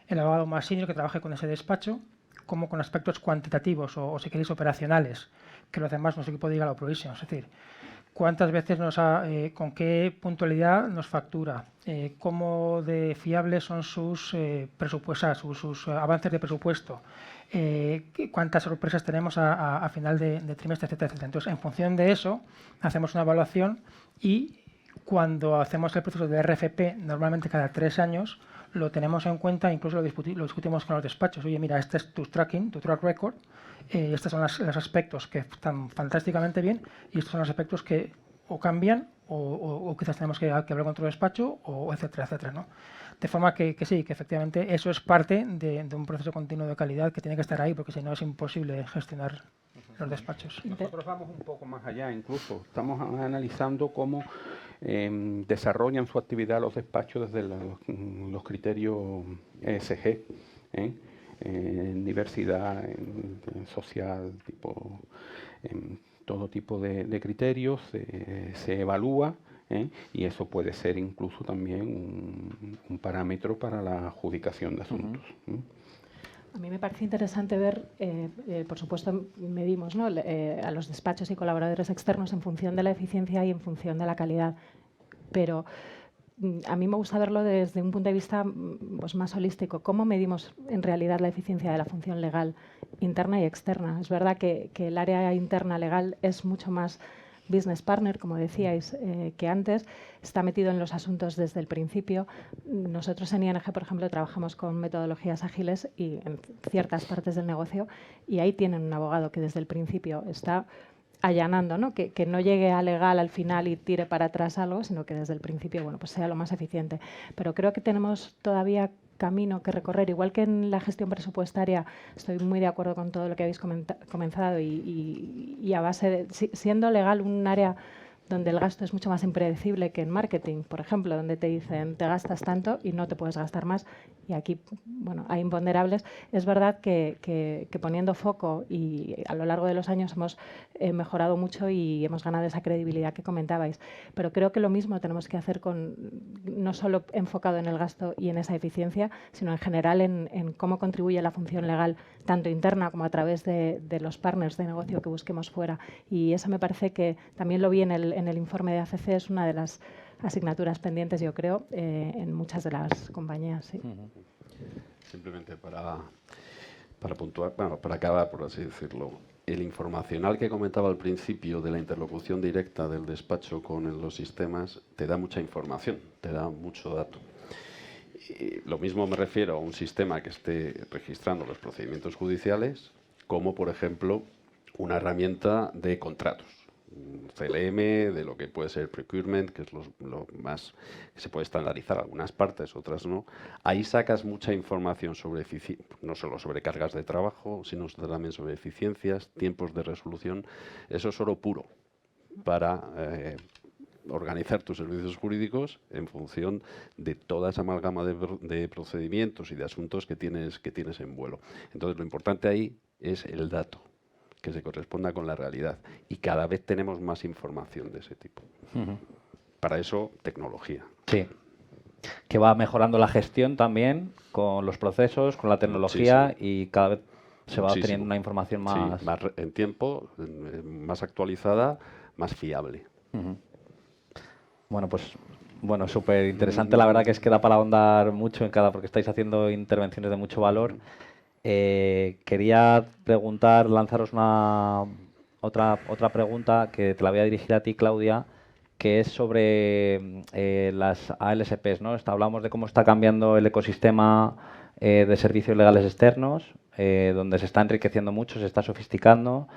abogado más senior que trabaje con ese despacho, como con aspectos cuantitativos o si queréis, operacionales, que lo hace más nuestro equipo de Legal Operations. Es decir, cuántas veces con qué puntualidad nos factura, cómo de fiables son sus presupuestos, sus avances de presupuesto, cuántas sorpresas tenemos a final de trimestre, etcétera, etcétera. Entonces, en función de eso, hacemos una evaluación y cuando hacemos el proceso de RFP, normalmente cada 3 años, lo tenemos en cuenta, incluso lo discutimos con los despachos. Oye, mira, este es tu tracking, tu track record, estos son los aspectos que están fantásticamente bien y estos son los aspectos que o cambian o quizás tenemos que hablar con otro despacho, o etcétera, etcétera, ¿no? De forma que sí, que efectivamente eso es parte de un proceso continuo de calidad que tiene que estar ahí, porque si no es imposible gestionar los despachos. Nosotros vamos un poco más allá, incluso estamos analizando cómo desarrollan su actividad los despachos desde los criterios ESG, en diversidad, en social, todo tipo de criterios se evalúa, y eso puede ser incluso también un parámetro para la adjudicación de asuntos. A mí me parece interesante ver, por supuesto, medimos, ¿no?, a los despachos y colaboradores externos en función de la eficiencia y en función de la calidad, pero a mí me gusta verlo desde un punto de vista pues, más holístico. ¿Cómo medimos en realidad la eficiencia de la función legal interna y externa? Es verdad que el área interna legal es mucho más business partner, como decíais, que antes, está metido en los asuntos desde el principio. Nosotros en ING, por ejemplo, trabajamos con metodologías ágiles y en ciertas partes del negocio, y ahí tienen un abogado que desde el principio está allanando, ¿no? Que no llegue a legal al final y tire para atrás algo, sino que desde el principio, bueno, pues sea lo más eficiente. Pero creo que tenemos todavía camino que recorrer. Igual que en la gestión presupuestaria, estoy muy de acuerdo con todo lo que habéis comenzado y a base de, siendo legal un área donde el gasto es mucho más impredecible que en marketing, por ejemplo, donde te dicen te gastas tanto y no te puedes gastar más, y aquí, bueno, hay imponderables. Es verdad que poniendo foco, y a lo largo de los años hemos mejorado mucho y hemos ganado esa credibilidad que comentabais, pero creo que lo mismo tenemos que hacer no solo enfocado en el gasto y en esa eficiencia, sino en general en cómo contribuye la función legal, tanto interna como a través de los partners de negocio que busquemos fuera. Y eso me parece que también lo vi en el en el informe de ACC es una de las asignaturas pendientes, yo creo, en muchas de las compañías. Sí. Simplemente para puntuar, bueno, para acabar, por así decirlo, el informacional que comentaba al principio de la interlocución directa del despacho con los sistemas te da mucha información, te da mucho dato. Y lo mismo me refiero a un sistema que esté registrando los procedimientos judiciales, como por ejemplo una herramienta de contratos, un CLM, de lo que puede ser procurement, que es lo más que se puede estandarizar, algunas partes, otras no. Ahí sacas mucha información sobre no solo sobre cargas de trabajo, sino también sobre eficiencias, tiempos de resolución. Eso es oro puro para organizar tus servicios jurídicos en función de toda esa amalgama de procedimientos y de asuntos que tienes en vuelo. Entonces, lo importante ahí es el dato, que se corresponda con la realidad. Y cada vez tenemos más información de ese tipo. Para eso, tecnología. Sí. Que va mejorando la gestión también con los procesos, con la tecnología y cada vez se va teniendo una información más... Sí, más en tiempo, más actualizada, más fiable. Bueno, pues súper interesante. La verdad que es que da para ahondar mucho en porque estáis haciendo intervenciones de mucho valor. Quería lanzaros otra pregunta que te la voy a dirigir a ti, Claudia, que es sobre las ALSPs, ¿no? Hablamos de cómo está cambiando el ecosistema de servicios legales externos, donde se está enriqueciendo mucho, se está sofisticando.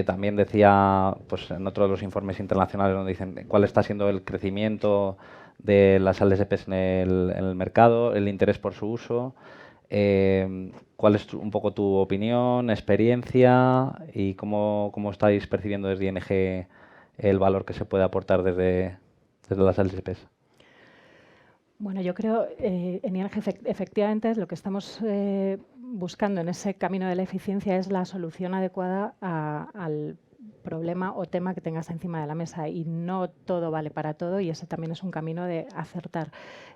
También decía, pues en otro de los informes internacionales donde dicen cuál está siendo el crecimiento de las ALSPs en el mercado, el interés por su uso. ¿Cuál es un poco tu opinión, experiencia y cómo estáis percibiendo desde ING el valor que se puede aportar desde las ALSPs? Bueno, yo creo en ING efectivamente lo que estamos buscando en ese camino de la eficiencia es la solución adecuada al problema o tema que tengas encima de la mesa, y no todo vale para todo, y ese también es un camino de acertar.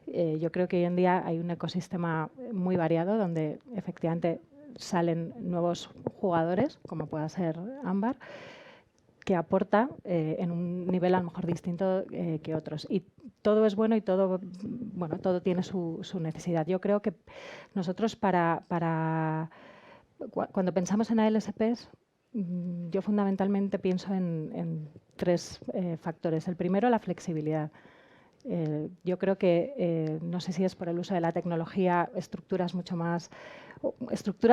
Yo creo que hoy en día hay un ecosistema muy variado donde efectivamente salen nuevos jugadores, como pueda ser Ámbar, que aporta en un nivel a lo mejor distinto que otros. Y todo es bueno y todo tiene su necesidad. Yo creo que nosotros cuando pensamos en ALSPs, yo fundamentalmente pienso en tres factores. El primero, la flexibilidad. Yo creo que, no sé si es por el uso de la tecnología, estructuras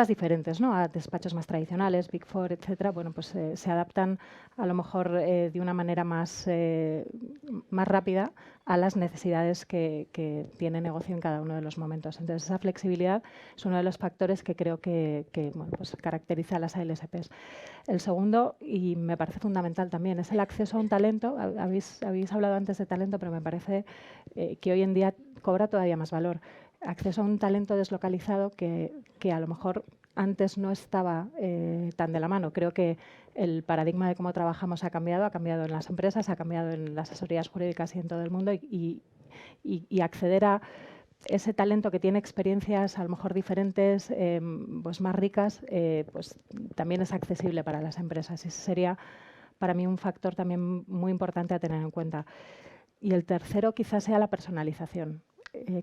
diferentes, ¿no?, a despachos más tradicionales, Big Four, etcétera, bueno, pues se adaptan a lo mejor de una manera más rápida a las necesidades que tiene negocio en cada uno de los momentos. Entonces, esa flexibilidad es uno de los factores que creo que pues caracteriza a las ALSPs. El segundo, y me parece fundamental también, es el acceso a un talento. Habéis hablado antes de talento, pero me parece que hoy en día cobra todavía más valor. Acceso a un talento deslocalizado que a lo mejor antes no estaba tan de la mano. Creo que el paradigma de cómo trabajamos ha cambiado en las empresas, ha cambiado en las asesorías jurídicas y en todo el mundo, y acceder a ese talento que tiene experiencias a lo mejor diferentes, pues más ricas, pues también es accesible para las empresas. Ese sería para mí un factor también muy importante a tener en cuenta. Y el tercero quizás sea la personalización.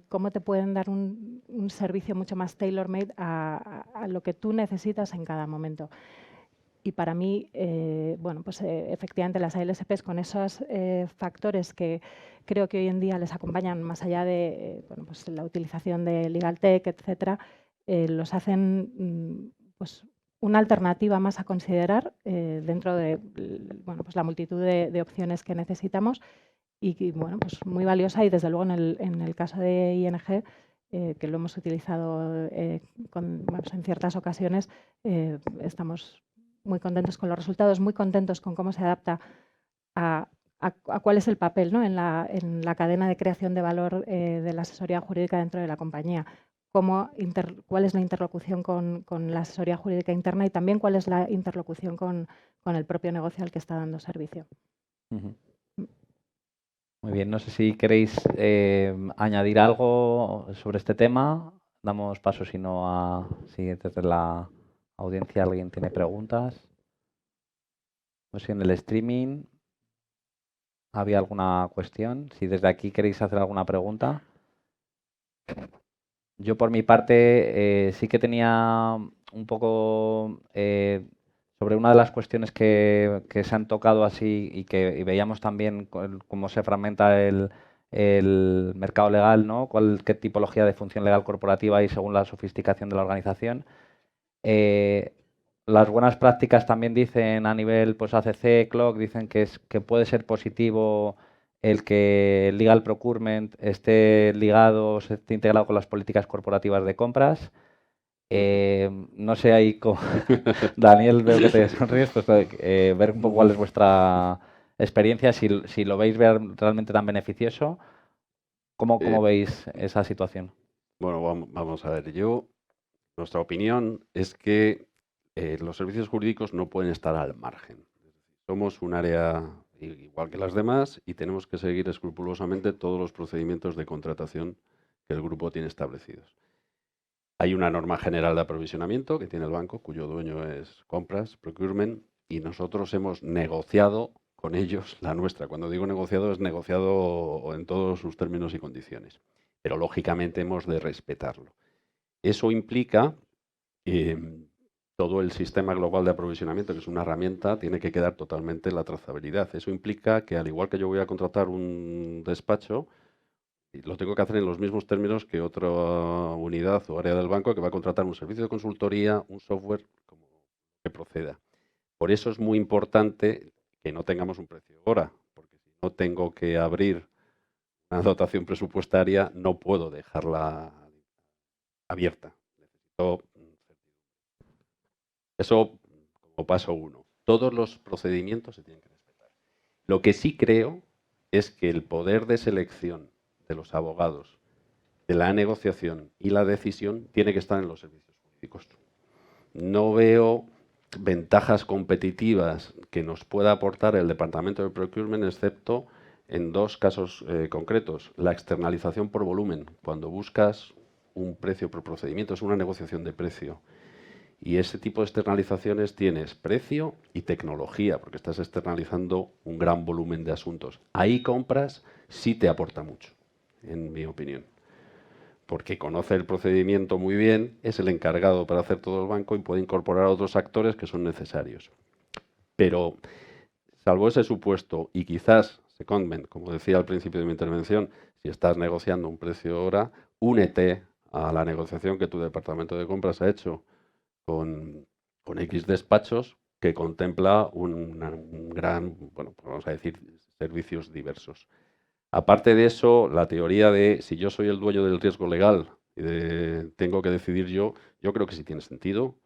Cómo te pueden dar un servicio mucho más tailor-made a lo que tú necesitas en cada momento. Y para mí, efectivamente las ALSPs con esos factores que creo que hoy en día les acompañan más allá de la utilización de Legal Tech, etcétera, los hacen pues una alternativa más a considerar dentro de la multitud de opciones que necesitamos, y pues muy valiosa, y desde luego en el caso de ING, que lo hemos utilizado en ciertas ocasiones, estamos muy contentos con los resultados, muy contentos con cómo se adapta a cuál es el papel, ¿no?, en la cadena de creación de valor de la asesoría jurídica dentro de la compañía. Cuál es la interlocución con la asesoría jurídica interna, y también cuál es la interlocución con el propio negocio al que está dando servicio. Muy bien, no sé si queréis añadir algo sobre este tema. Damos paso, si no, si desde la audiencia alguien tiene preguntas. No sé, en el streaming. había alguna cuestión. Si desde aquí queréis hacer alguna pregunta. Yo por mi parte sí que tenía un poco sobre una de las cuestiones que se han tocado así y que y veíamos también cómo se fragmenta el mercado legal, ¿no? Qué tipología de función legal corporativa hay según la sofisticación de la organización. Las buenas prácticas también dicen a nivel pues ACC, CLOC, dicen que puede ser positivo el que el legal procurement esté ligado, se esté integrado con las políticas corporativas de compras. No sé ahí cómo... Daniel, veo que te sonríes, pues ver un poco cuál es vuestra experiencia, si lo veis realmente tan beneficioso. ¿Cómo veis esa situación? Bueno, vamos a ver. Nuestra opinión es que los servicios jurídicos no pueden estar al margen. Somos un área igual que las demás y tenemos que seguir escrupulosamente todos los procedimientos de contratación que el grupo tiene establecidos. Hay una norma general de aprovisionamiento que tiene el banco, cuyo dueño es Compras, Procurement, y nosotros hemos negociado con ellos la nuestra. Cuando digo negociado, es negociado en todos sus términos y condiciones. Pero lógicamente hemos de respetarlo. Eso implica que todo el sistema global de aprovisionamiento, que es una herramienta, tiene que quedar totalmente en la trazabilidad. Eso implica que, al igual que yo voy a contratar un despacho, lo tengo que hacer en los mismos términos que otra unidad o área del banco que va a contratar un servicio de consultoría, un software, como que proceda. Por eso es muy importante que no tengamos un precio hora, porque si no tengo que abrir una dotación presupuestaria, no puedo dejarla abierta. Necesito eso como paso 1. Todos los procedimientos se tienen que respetar. Lo que sí creo es que el poder de selección de los abogados, de la negociación y la decisión tiene que estar en los servicios jurídicos. No veo ventajas competitivas que nos pueda aportar el Departamento de Procurement, excepto en dos casos concretos. La externalización por volumen. Cuando buscas un precio por procedimiento, es una negociación de precio. Y ese tipo de externalizaciones tienes precio y tecnología, porque estás externalizando un gran volumen de asuntos. Ahí Compras sí te aporta mucho, en mi opinión. Porque conoce el procedimiento muy bien, es el encargado para hacer todo el banco y puede incorporar a otros actores que son necesarios. Pero, salvo ese supuesto, y quizás, secondment, como decía al principio de mi intervención, si estás negociando un precio hora, únete a la negociación que tu departamento de compras ha hecho con X despachos que contempla un gran, bueno, vamos a decir, servicios diversos. Aparte de eso, la teoría de si yo soy el dueño del riesgo legal y tengo que decidir yo creo que sí tiene sentido.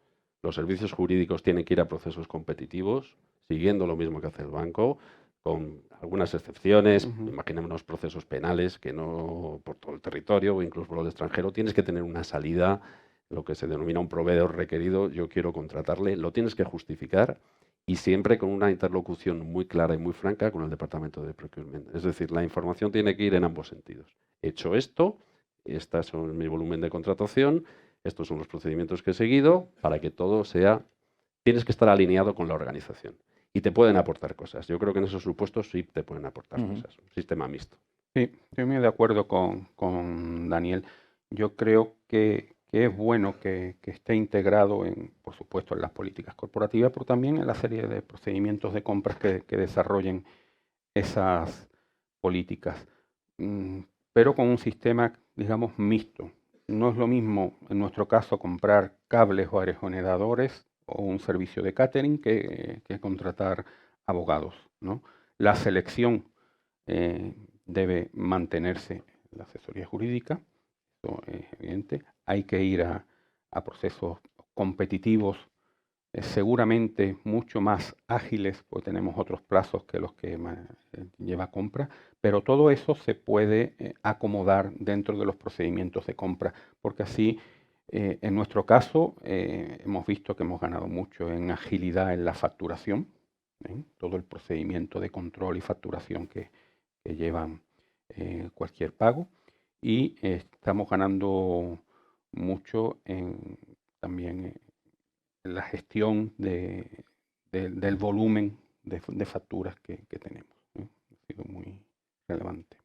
Los servicios jurídicos tienen que ir a procesos competitivos, siguiendo lo mismo que hace el banco, con algunas excepciones. Imaginémonos procesos penales que no por todo el territorio o incluso por el extranjero. Tienes que tener una salida, lo que se denomina un proveedor requerido. Yo quiero contratarle, lo tienes que justificar y siempre con una interlocución muy clara y muy franca con el Departamento de Procurement. Es decir, la información tiene que ir en ambos sentidos. Hecho esto, este es mi volumen de contratación, estos son los procedimientos que he seguido, para que todo sea... Tienes que estar alineado con la organización. Y te pueden aportar cosas. Yo creo que en esos supuestos sí te pueden aportar cosas. Un sistema mixto. Sí, estoy muy de acuerdo con Daniel. Yo creo que es bueno que esté integrado, por supuesto, en las políticas corporativas, pero también en la serie de procedimientos de compras que desarrollen esas políticas. Pero con un sistema, digamos, mixto. No es lo mismo, en nuestro caso, comprar cables o aerogeneradores o un servicio de catering que contratar abogados, ¿no? La selección debe mantenerse en la asesoría jurídica, eso es evidente. Hay que ir a procesos competitivos, seguramente mucho más ágiles, porque tenemos otros plazos que los que lleva compra, pero todo eso se puede acomodar dentro de los procedimientos de compra, porque así, en nuestro caso, hemos visto que hemos ganado mucho en agilidad en la facturación, todo el procedimiento de control y facturación que llevan cualquier pago, y estamos ganando mucho también en la gestión del volumen de facturas que tenemos. sido muy relevante.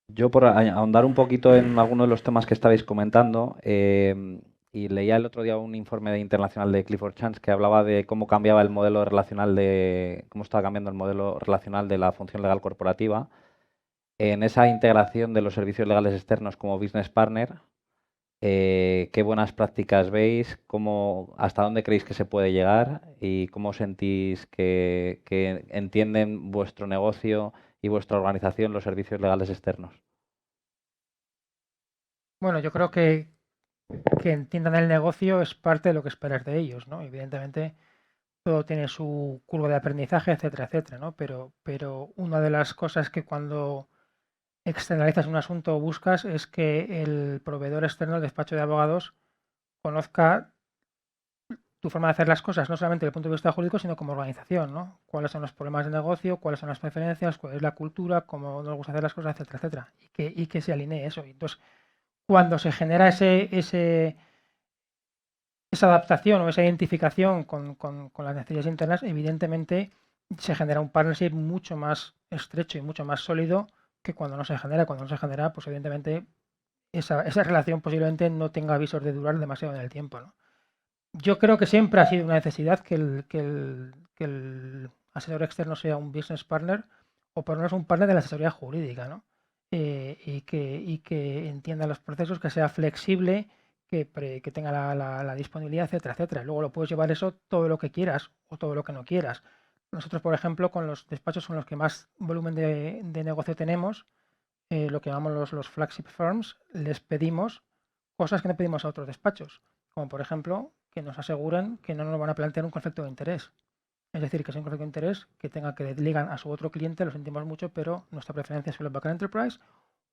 Yo, por ahondar un poquito en algunos de los temas que estabais comentando, y leía el otro día un informe internacional de Clifford Chance que hablaba de cómo cambiaba el modelo relacional cómo estaba cambiando el modelo relacional de la función legal corporativa en esa integración de los servicios legales externos como business partner. ¿Qué buenas prácticas veis? ¿Hasta dónde creéis que se puede llegar? ¿Y cómo sentís que entienden vuestro negocio y vuestra organización los servicios legales externos? Bueno, yo creo que entiendan el negocio es parte de lo que esperas de ellos, ¿no? Evidentemente, todo tiene su curva de aprendizaje, etcétera, etcétera, ¿no? Pero una de las cosas que cuando externalizas un asunto buscas es que el proveedor externo, el despacho de abogados, conozca tu forma de hacer las cosas, no solamente desde el punto de vista jurídico, sino como organización, ¿no? Cuáles son los problemas de negocio, cuáles son las preferencias, cuál es la cultura, cómo nos gusta hacer las cosas, etcétera, etcétera. Y que se alinee eso. Y entonces, cuando se genera esa adaptación o esa identificación con las necesidades internas, evidentemente se genera un partnership mucho más estrecho y mucho más sólido que cuando no se genera. Cuando no se genera, pues evidentemente esa relación posiblemente no tenga visos de durar demasiado en el tiempo, ¿no? Yo creo que siempre ha sido una necesidad que el asesor externo sea un business partner o por lo menos un partner de la asesoría jurídica, ¿no? Y que entienda los procesos, que sea flexible, que tenga la disponibilidad, etcétera, etcétera. Luego lo puedes llevar eso todo lo que quieras o todo lo que no quieras. Nosotros, por ejemplo, con los despachos con los que más volumen de negocio tenemos, lo que llamamos los flagship firms, les pedimos cosas que no pedimos a otros despachos, como por ejemplo que nos aseguren que no nos van a plantear un conflicto de interés. Es decir, que sea un conflicto de interés que tenga que ligan a su otro cliente, lo sentimos mucho, pero nuestra preferencia es el Back Enterprise,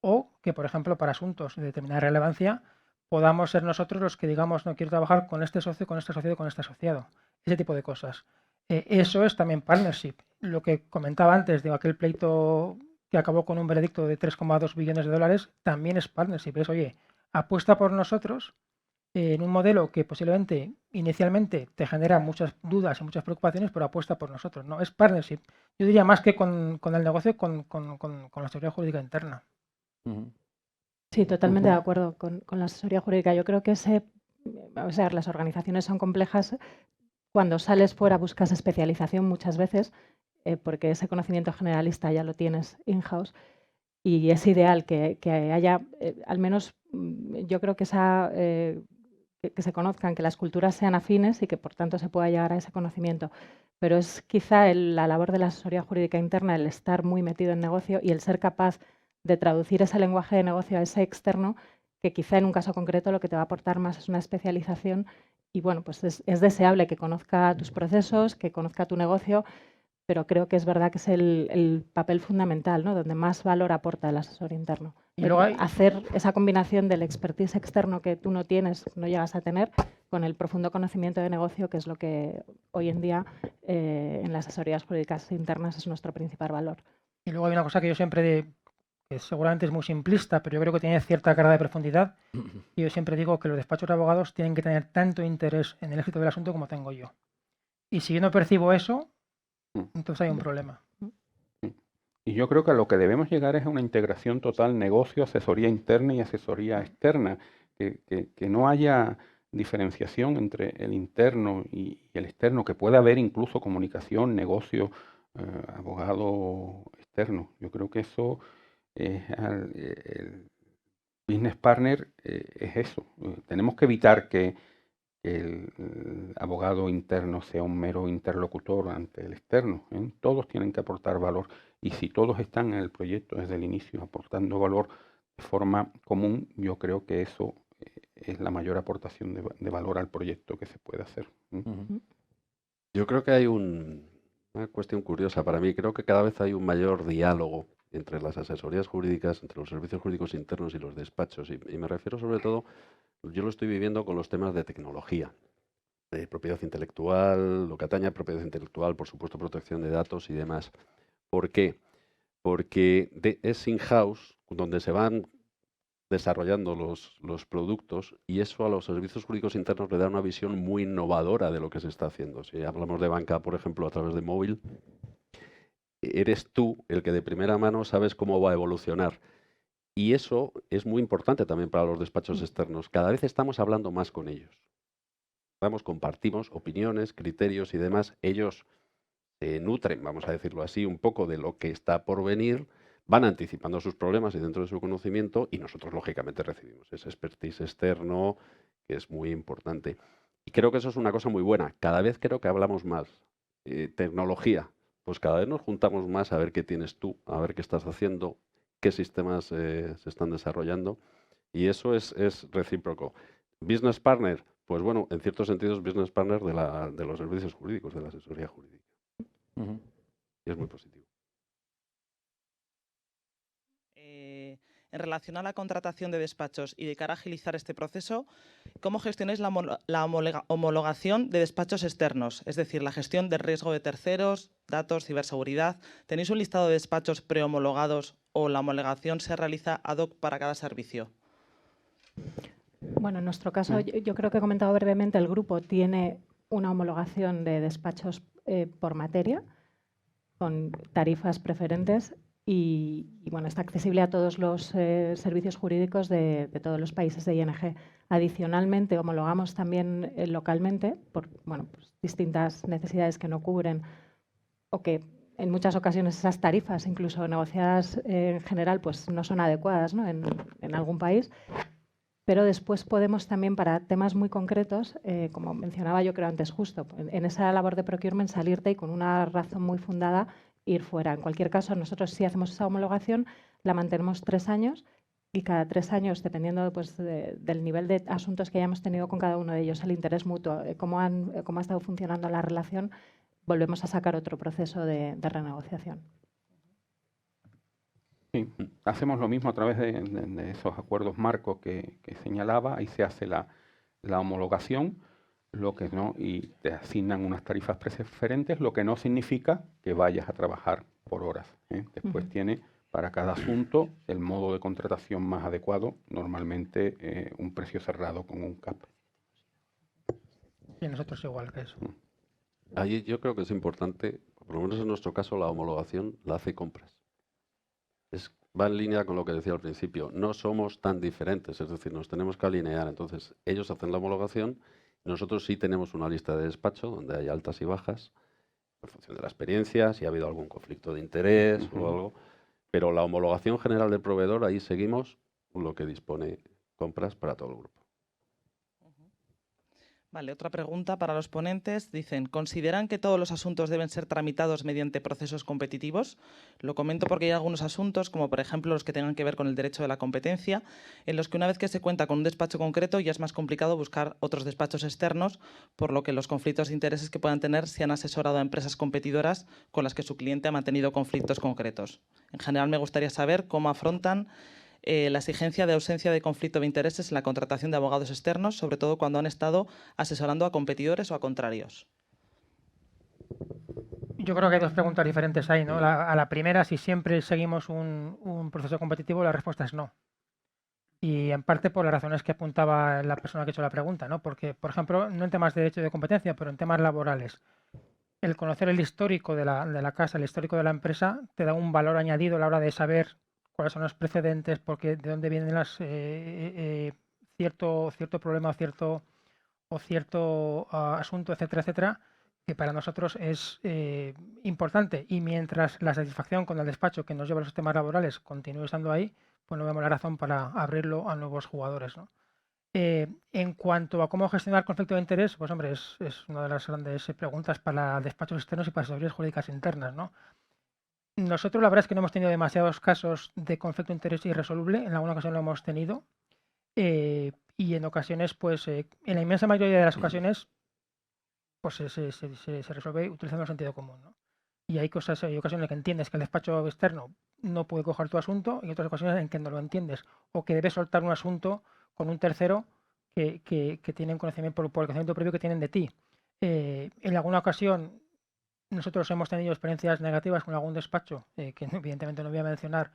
o que, por ejemplo, para asuntos de determinada relevancia, podamos ser nosotros los que digamos, no quiero trabajar con este socio, con este asociado, con este asociado. Ese tipo de cosas. Eso es también partnership. Lo que comentaba antes de aquel pleito que acabó con un veredicto de 3,2 billones de dólares, también es partnership. Es, oye, apuesta por nosotros en un modelo que posiblemente inicialmente te genera muchas dudas y muchas preocupaciones, pero apuesta por nosotros, ¿no? Es partnership. Yo diría más que con el negocio, con la seguridad jurídica interna. Sí, totalmente de acuerdo con la asesoría jurídica. Yo creo que las organizaciones son complejas. Cuando sales fuera buscas especialización muchas veces, porque ese conocimiento generalista ya lo tienes in-house. Y es ideal que haya, al menos yo creo que que se conozcan, que las culturas sean afines y que por tanto se pueda llegar a ese conocimiento. Pero es quizá la labor de la asesoría jurídica interna el estar muy metido en negocio y el ser capaz de traducir ese lenguaje de negocio a ese externo, que quizá en un caso concreto lo que te va a aportar más es una especialización. Y bueno, pues es deseable que conozca tus procesos, que conozca tu negocio, pero creo que es verdad que es el papel fundamental, ¿no? Donde más valor aporta el asesor interno. Y luego hacer esa combinación del expertise externo que tú no tienes, no llegas a tener, con el profundo conocimiento de negocio, que es lo que hoy en día en las asesorías jurídicas internas es nuestro principal valor. Y luego hay una cosa que yo siempre, que seguramente es muy simplista, pero yo creo que tiene cierta carga de profundidad. Y yo siempre digo que los despachos de abogados tienen que tener tanto interés en el éxito del asunto como tengo yo. Y si yo no percibo eso, entonces hay un problema. Y yo creo que a lo que debemos llegar es a una integración total negocio, asesoría interna y asesoría externa, que no haya diferenciación entre el interno y el externo, que pueda haber incluso comunicación, negocio, abogado externo. Yo creo que eso el business partner es eso. Tenemos que evitar que el abogado interno sea un mero interlocutor ante el externo, ¿eh? Todos tienen que aportar valor y si todos están en el proyecto desde el inicio aportando valor de forma común, yo creo que eso es la mayor aportación de valor al proyecto que se puede hacer. Yo creo que hay una cuestión curiosa para mí. Creo que cada vez hay un mayor diálogo entre las asesorías jurídicas, entre los servicios jurídicos internos y los despachos. Y me refiero sobre todo, yo lo estoy viviendo con los temas de tecnología, de propiedad intelectual, lo que atañe a propiedad intelectual, por supuesto, protección de datos y demás. ¿Por qué? Porque es in-house donde se van desarrollando los productos, y eso a los servicios jurídicos internos le da una visión muy innovadora de lo que se está haciendo. Si hablamos de banca, por ejemplo, a través de móvil, eres tú el que de primera mano sabes cómo va a evolucionar. Y eso es muy importante también para los despachos externos. Cada vez estamos hablando más con ellos. Compartimos opiniones, criterios y demás. Ellos se nutren, vamos a decirlo así, un poco de lo que está por venir, van anticipando sus problemas y dentro de su conocimiento, y nosotros lógicamente recibimos ese expertise externo, que es muy importante. Y creo que eso es una cosa muy buena. Cada vez creo que hablamos más. Tecnología, pues cada vez nos juntamos más a ver qué tienes tú, a ver qué estás haciendo, qué sistemas se están desarrollando, y eso es recíproco. Business partner, pues bueno, en ciertos sentidos business partner de los servicios jurídicos, de la asesoría jurídica. Y es muy positivo. En relación a la contratación de despachos y de cara a agilizar este proceso, ¿cómo gestionáis la homologación de despachos externos? Es decir, la gestión del riesgo de terceros, datos, ciberseguridad. ¿Tenéis un listado de despachos prehomologados o la homologación se realiza ad hoc para cada servicio? Bueno, en nuestro caso, yo creo que he comentado brevemente, el grupo tiene una homologación de despachos por materia, con tarifas preferentes y bueno, está accesible a todos los servicios jurídicos de todos los países de ING. Adicionalmente, homologamos también localmente por pues, distintas necesidades que no cubren o que en muchas ocasiones esas tarifas, incluso negociadas en general, pues no son adecuadas, ¿no? en algún país. Pero después podemos también, para temas muy concretos, como mencionaba yo creo antes justo, en esa labor de procurement salirte y con una razón muy fundada ir fuera. En cualquier caso, nosotros sí hacemos esa homologación, la mantenemos 3 años y cada 3 años, dependiendo pues, del nivel de asuntos que hayamos tenido con cada uno de ellos, el interés mutuo, cómo ha estado funcionando la relación, volvemos a sacar otro proceso de renegociación. Sí, hacemos lo mismo a través de esos acuerdos marcos que señalaba. Ahí se hace la homologación, lo que no, y te asignan unas tarifas preferentes, lo que no significa que vayas a trabajar por horas. Después tiene para cada asunto el modo de contratación más adecuado, normalmente un precio cerrado con un cap. Y nosotros igual que eso. Ahí yo creo que es importante, por lo menos en nuestro caso, la homologación la hace Compras. Va en línea con lo que decía al principio. No somos tan diferentes, es decir, nos tenemos que alinear. Entonces, ellos hacen la homologación, nosotros sí tenemos una lista de despacho donde hay altas y bajas, en función de la experiencia, si ha habido algún conflicto de interés o algo. Pero la homologación general del proveedor, ahí seguimos lo que dispone Compras para todo el grupo. Vale, otra pregunta para los ponentes. Dicen, ¿consideran que todos los asuntos deben ser tramitados mediante procesos competitivos? Lo comento porque hay algunos asuntos, como por ejemplo los que tengan que ver con el derecho de la competencia, en los que una vez que se cuenta con un despacho concreto ya es más complicado buscar otros despachos externos, por lo que los conflictos de intereses que puedan tener se han asesorado a empresas competidoras con las que su cliente ha mantenido conflictos concretos. En general me gustaría saber cómo afrontan la exigencia de ausencia de conflicto de intereses en la contratación de abogados externos, sobre todo cuando han estado asesorando a competidores o a contrarios. Yo creo que hay 2 preguntas diferentes ahí, ¿no? A la primera, si siempre seguimos un proceso competitivo, la respuesta es no. Y en parte por las razones que apuntaba la persona que ha hecho la pregunta, ¿no? Porque, por ejemplo, no en temas de derecho de competencia, pero en temas laborales, el conocer el histórico de la casa, el histórico de la empresa, te da un valor añadido a la hora de saber cuáles son los precedentes, porque de dónde vienen las cierto problema o cierto asunto, etcétera, etcétera, que para nosotros es importante. Y mientras la satisfacción con el despacho que nos lleva a los temas laborales continúe estando ahí, pues no vemos la razón para abrirlo a nuevos jugadores, ¿no? En cuanto a cómo gestionar conflicto de interés, pues hombre, es una de las grandes preguntas para despachos externos y para asesorías jurídicas internas, ¿no? Nosotros la verdad es que no hemos tenido demasiados casos de conflicto de interés irresoluble, en alguna ocasión lo hemos tenido, y en ocasiones, pues en la inmensa mayoría de las ocasiones, pues se resuelve utilizando el sentido común, ¿no? Y hay ocasiones en que entiendes que el despacho externo no puede coger tu asunto y otras ocasiones en que no lo entiendes o que debes soltar un asunto con un tercero que tienen conocimiento por el conocimiento previo que tienen de ti. En alguna ocasión nosotros hemos tenido experiencias negativas con algún despacho, que evidentemente no voy a mencionar,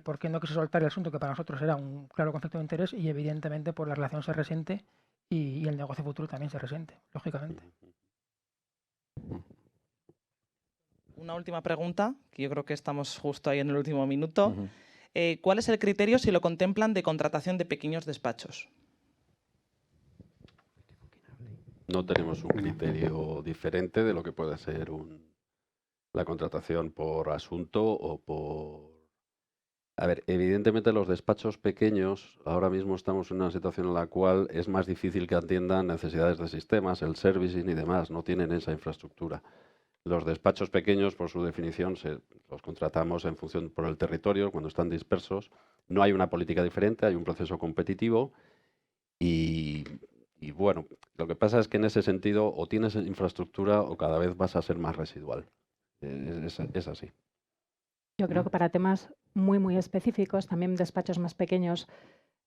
porque no quiso soltar el asunto que para nosotros era un claro conflicto de interés y evidentemente pues la relación se resiente y el negocio futuro también se resiente, lógicamente. Una última pregunta, que yo creo que estamos justo ahí en el último minuto. ¿Cuál es el criterio, si lo contemplan, de contratación de pequeños despachos? No tenemos un criterio diferente de lo que puede ser la contratación por asunto o por... A ver, evidentemente los despachos pequeños, ahora mismo estamos en una situación en la cual es más difícil que atiendan necesidades de sistemas, el servicing y demás, no tienen esa infraestructura. Los despachos pequeños, por su definición, los contratamos en función por el territorio, cuando están dispersos. No hay una política diferente, hay un proceso competitivo y bueno, lo que pasa es que en ese sentido o tienes infraestructura o cada vez vas a ser más residual. Es así. Yo creo que para temas muy, muy específicos, también despachos más pequeños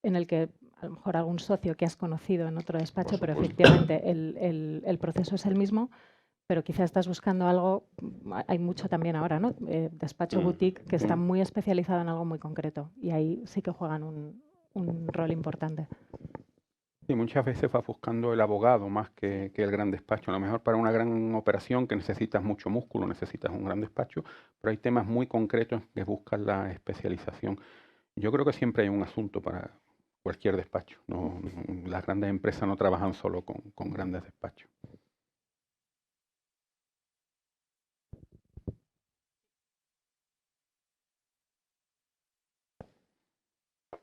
en el que a lo mejor algún socio que has conocido en otro despacho, pero efectivamente el proceso es el mismo, pero quizás estás buscando algo, hay mucho también ahora, ¿no? Despacho boutique que está muy especializado en algo muy concreto y ahí sí que juegan un rol importante. Sí, muchas veces vas buscando el abogado más que el gran despacho. A lo mejor para una gran operación que necesitas mucho músculo, necesitas un gran despacho, pero hay temas muy concretos que buscan la especialización. Yo creo que siempre hay un asunto para cualquier despacho. Las grandes empresas no trabajan solo con grandes despachos.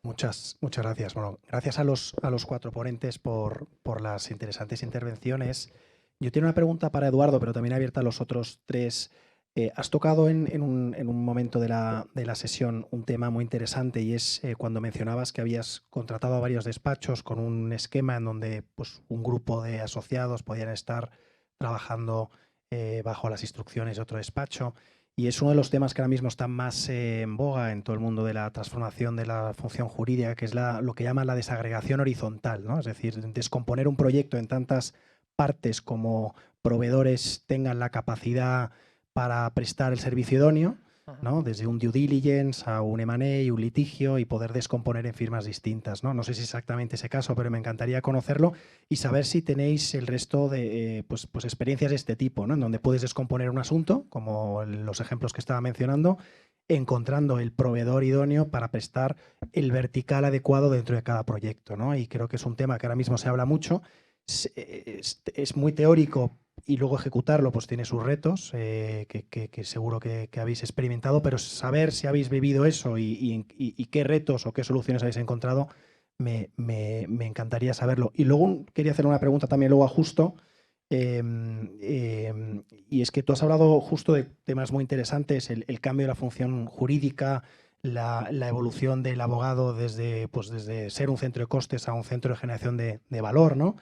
Muchas gracias. Bueno, gracias a los 4 ponentes por las interesantes intervenciones. Yo tengo una pregunta para Eduardo, pero también abierta a los otros 3. Has tocado en un momento de la sesión un tema muy interesante y es cuando mencionabas que habías contratado a varios despachos con un esquema en donde pues, un grupo de asociados podían estar trabajando bajo las instrucciones de otro despacho. Y es uno de los temas que ahora mismo están más en boga en todo el mundo de la transformación de la función jurídica, que es lo que llaman la desagregación horizontal, ¿no? Es decir, descomponer un proyecto en tantas partes como proveedores tengan la capacidad para prestar el servicio idóneo, ¿no? Desde un due diligence a un M&A, un litigio y poder descomponer en firmas distintas, ¿no? No sé si es exactamente ese caso, pero me encantaría conocerlo y saber si tenéis el resto de pues experiencias de este tipo, ¿no? En donde puedes descomponer un asunto, como los ejemplos que estaba mencionando, encontrando el proveedor idóneo para prestar el vertical adecuado dentro de cada proyecto, ¿no? Y creo que es un tema que ahora mismo se habla mucho. Es muy teórico y luego ejecutarlo pues tiene sus retos que seguro que habéis experimentado, pero saber si habéis vivido eso y qué retos o qué soluciones habéis encontrado me encantaría saberlo. Y luego quería hacer una pregunta también luego a Justo, y es que tú has hablado justo de temas muy interesantes, el cambio de la función jurídica, la evolución del abogado desde ser un centro de costes a un centro de generación de valor, ¿no?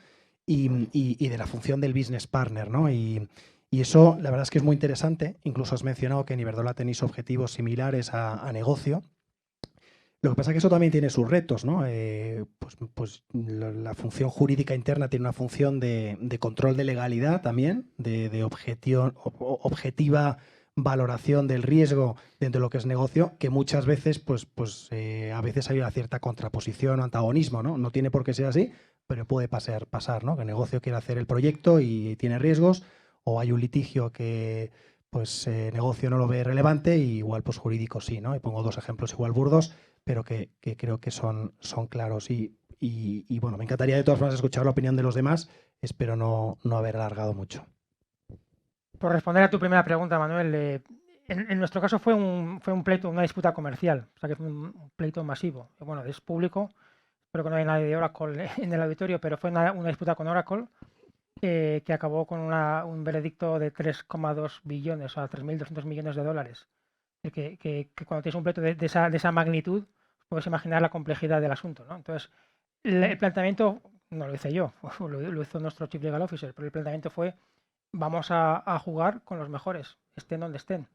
Y de la función del business partner, ¿no? Y eso, la verdad es que es muy interesante. Incluso has mencionado que en Iberdrola tenéis objetivos similares a negocio. Lo que pasa es que eso también tiene sus retos, ¿no? Pues la función jurídica interna tiene una función de control de legalidad también, de objetiva valoración del riesgo dentro de lo que es negocio, que muchas veces, a veces hay una cierta contraposición o antagonismo, ¿no? No tiene por qué ser así, pero puede pasar, ¿no? Que el negocio quiere hacer el proyecto y tiene riesgos, o hay un litigio que negocio no lo ve relevante y igual pues jurídico sí, ¿no? Y pongo 2 ejemplos igual burdos, pero que creo que son claros. Y bueno, me encantaría de todas formas escuchar la opinión de los demás, espero no haber alargado mucho. Por responder a tu primera pregunta, Manuel, en nuestro caso fue un pleito, una disputa comercial, o sea que fue un pleito masivo. Bueno, es público, espero que no haya nadie de Oracle en el auditorio, pero fue una disputa con Oracle que acabó con un veredicto de 3,2 billones, o sea, 3.200 millones de dólares. Que cuando tienes un pleito de esa magnitud, puedes imaginar la complejidad del asunto, ¿no? Entonces, el planteamiento, no lo hice yo, lo hizo nuestro Chief Legal Officer, pero el planteamiento fue: vamos a jugar con los mejores, estén donde estén.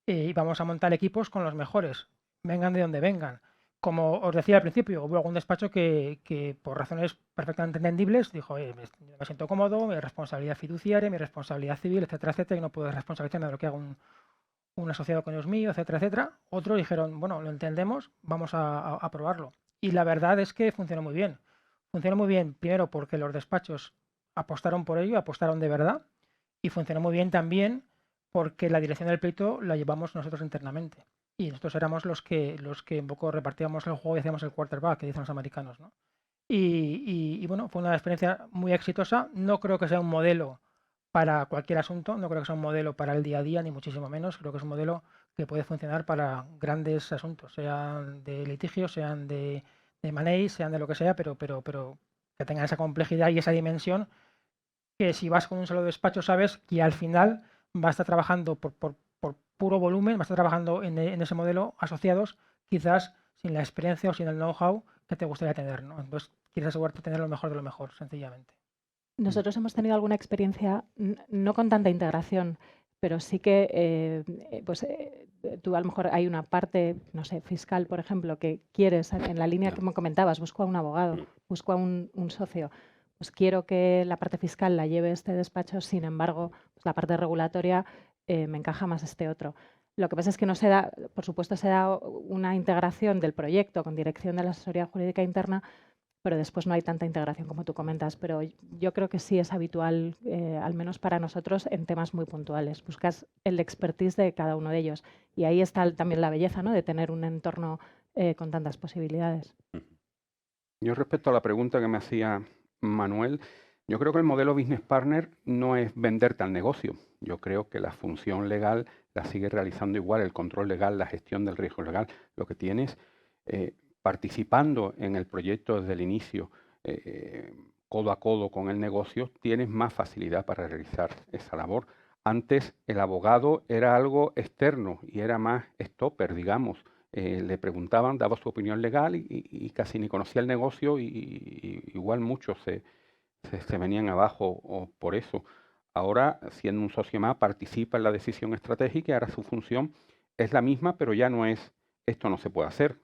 Y vamos a montar equipos con los mejores, vengan de donde vengan. Como os decía al principio, hubo algún despacho que por razones perfectamente entendibles dijo: me siento cómodo, mi responsabilidad fiduciaria, mi responsabilidad civil, etcétera, etcétera, y no puedo responsabilizarme de lo que haga un asociado con ellos mío, etcétera, etcétera. Otros dijeron, bueno, lo entendemos, vamos a probarlo. Y la verdad es que funcionó muy bien. Funcionó muy bien, primero porque los despachos apostaron por ello, apostaron de verdad, y funcionó muy bien también porque la dirección del pleito la llevamos nosotros internamente. Y nosotros éramos los que un poco repartíamos el juego y hacíamos el quarterback, que dicen los americanos, ¿no? Y bueno, fue una experiencia muy exitosa. No creo que sea un modelo para cualquier asunto, no creo que sea un modelo para el día a día, ni muchísimo menos. Creo que es un modelo que puede funcionar para grandes asuntos, sean de litigio, sean de M&A, sean de lo que sea, pero que tengan esa complejidad y esa dimensión, que si vas con un solo despacho sabes que al final va a estar trabajando por puro volumen, va a estar trabajando en ese modelo asociados, quizás sin la experiencia o sin el know-how que te gustaría tener, ¿no? Entonces quieres asegurarte de tener lo mejor de lo mejor, sencillamente. Nosotros hemos tenido alguna experiencia, no con tanta integración, pero sí que tú a lo mejor hay una parte, no sé, fiscal, por ejemplo, que quieres, en la línea que me comentabas, busco a un abogado, busco a un socio, pues quiero que la parte fiscal la lleve este despacho, sin embargo, pues la parte regulatoria me encaja más este otro. Lo que pasa es que no se da, por supuesto, se da una integración del proyecto con dirección de la asesoría jurídica interna, pero después no hay tanta integración como tú comentas. Pero yo creo que sí es habitual, al menos para nosotros, en temas muy puntuales. Buscas el expertise de cada uno de ellos. Y ahí está también la belleza, ¿no?, de tener un entorno con tantas posibilidades. Yo respecto a la pregunta que me hacía Manuel, yo creo que el modelo Business Partner no es venderte al negocio. Yo creo que la función legal la sigue realizando igual, el control legal, la gestión del riesgo legal. Lo que tienes participando en el proyecto desde el inicio, codo a codo con el negocio, tienes más facilidad para realizar esa labor. Antes el abogado era algo externo y era más stopper, digamos. Le preguntaban, daba su opinión legal y casi ni conocía el negocio y igual muchos se venían abajo por eso. Ahora, siendo un socio más, participa en la decisión estratégica y ahora su función es la misma, pero ya no es esto no se puede hacer,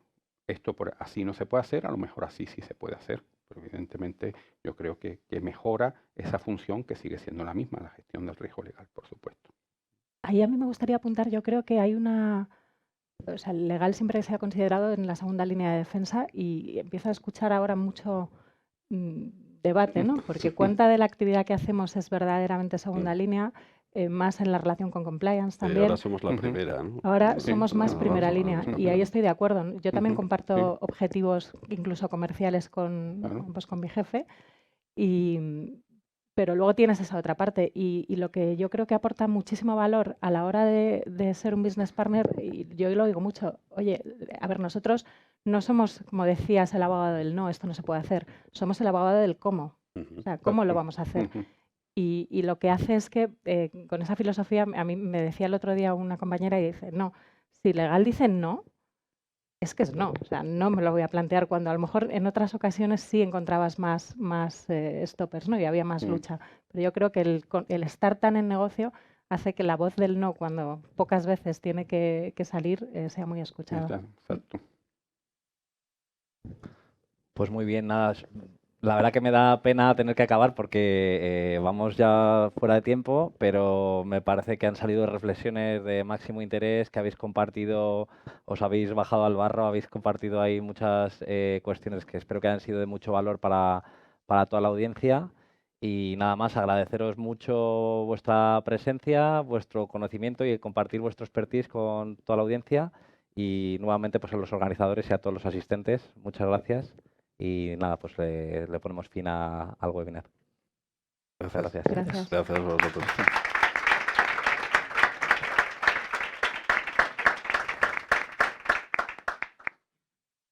esto así no se puede hacer, a lo mejor así sí se puede hacer. Pero evidentemente yo creo que mejora esa función que sigue siendo la misma, la gestión del riesgo legal, por supuesto. Ahí a mí me gustaría apuntar, yo creo que hay una... O sea, el legal siempre se ha considerado en la segunda línea de defensa y empiezo a escuchar ahora mucho debate, ¿no? Porque cuánta de la actividad que hacemos es verdaderamente segunda línea, más en la relación con compliance también. Ahora somos la primera, ¿no? Ahora somos más primera línea y ahí estoy de acuerdo. Yo también comparto objetivos incluso comerciales con mi jefe, pero luego tienes esa otra parte y lo que yo creo que aporta muchísimo valor a la hora de ser un business partner, y yo lo digo mucho, oye, a ver, nosotros no somos, como decías, el abogado del no, esto no se puede hacer, somos el abogado del cómo, o sea, cómo lo vamos a hacer. Y lo que hace es que con esa filosofía, a mí me decía el otro día una compañera y dice, no, si legal dice no, es que es no, o sea, no me lo voy a plantear, cuando a lo mejor en otras ocasiones sí encontrabas más stoppers, ¿no? Y había más lucha. Pero yo creo que el estar tan en negocio hace que la voz del no, cuando pocas veces tiene que salir, sea muy escuchada. Exacto. Pues muy bien, nada. La verdad que me da pena tener que acabar porque vamos ya fuera de tiempo, pero me parece que han salido reflexiones de máximo interés, que habéis compartido, os habéis bajado al barro, habéis compartido ahí muchas cuestiones que espero que hayan sido de mucho valor para toda la audiencia. Y nada más, agradeceros mucho vuestra presencia, vuestro conocimiento y el compartir vuestro expertise con toda la audiencia. Y nuevamente pues a los organizadores y a todos los asistentes, muchas gracias. Y nada, pues le ponemos fin al webinar. Gracias. Gracias. Gracias. Gracias a vosotros.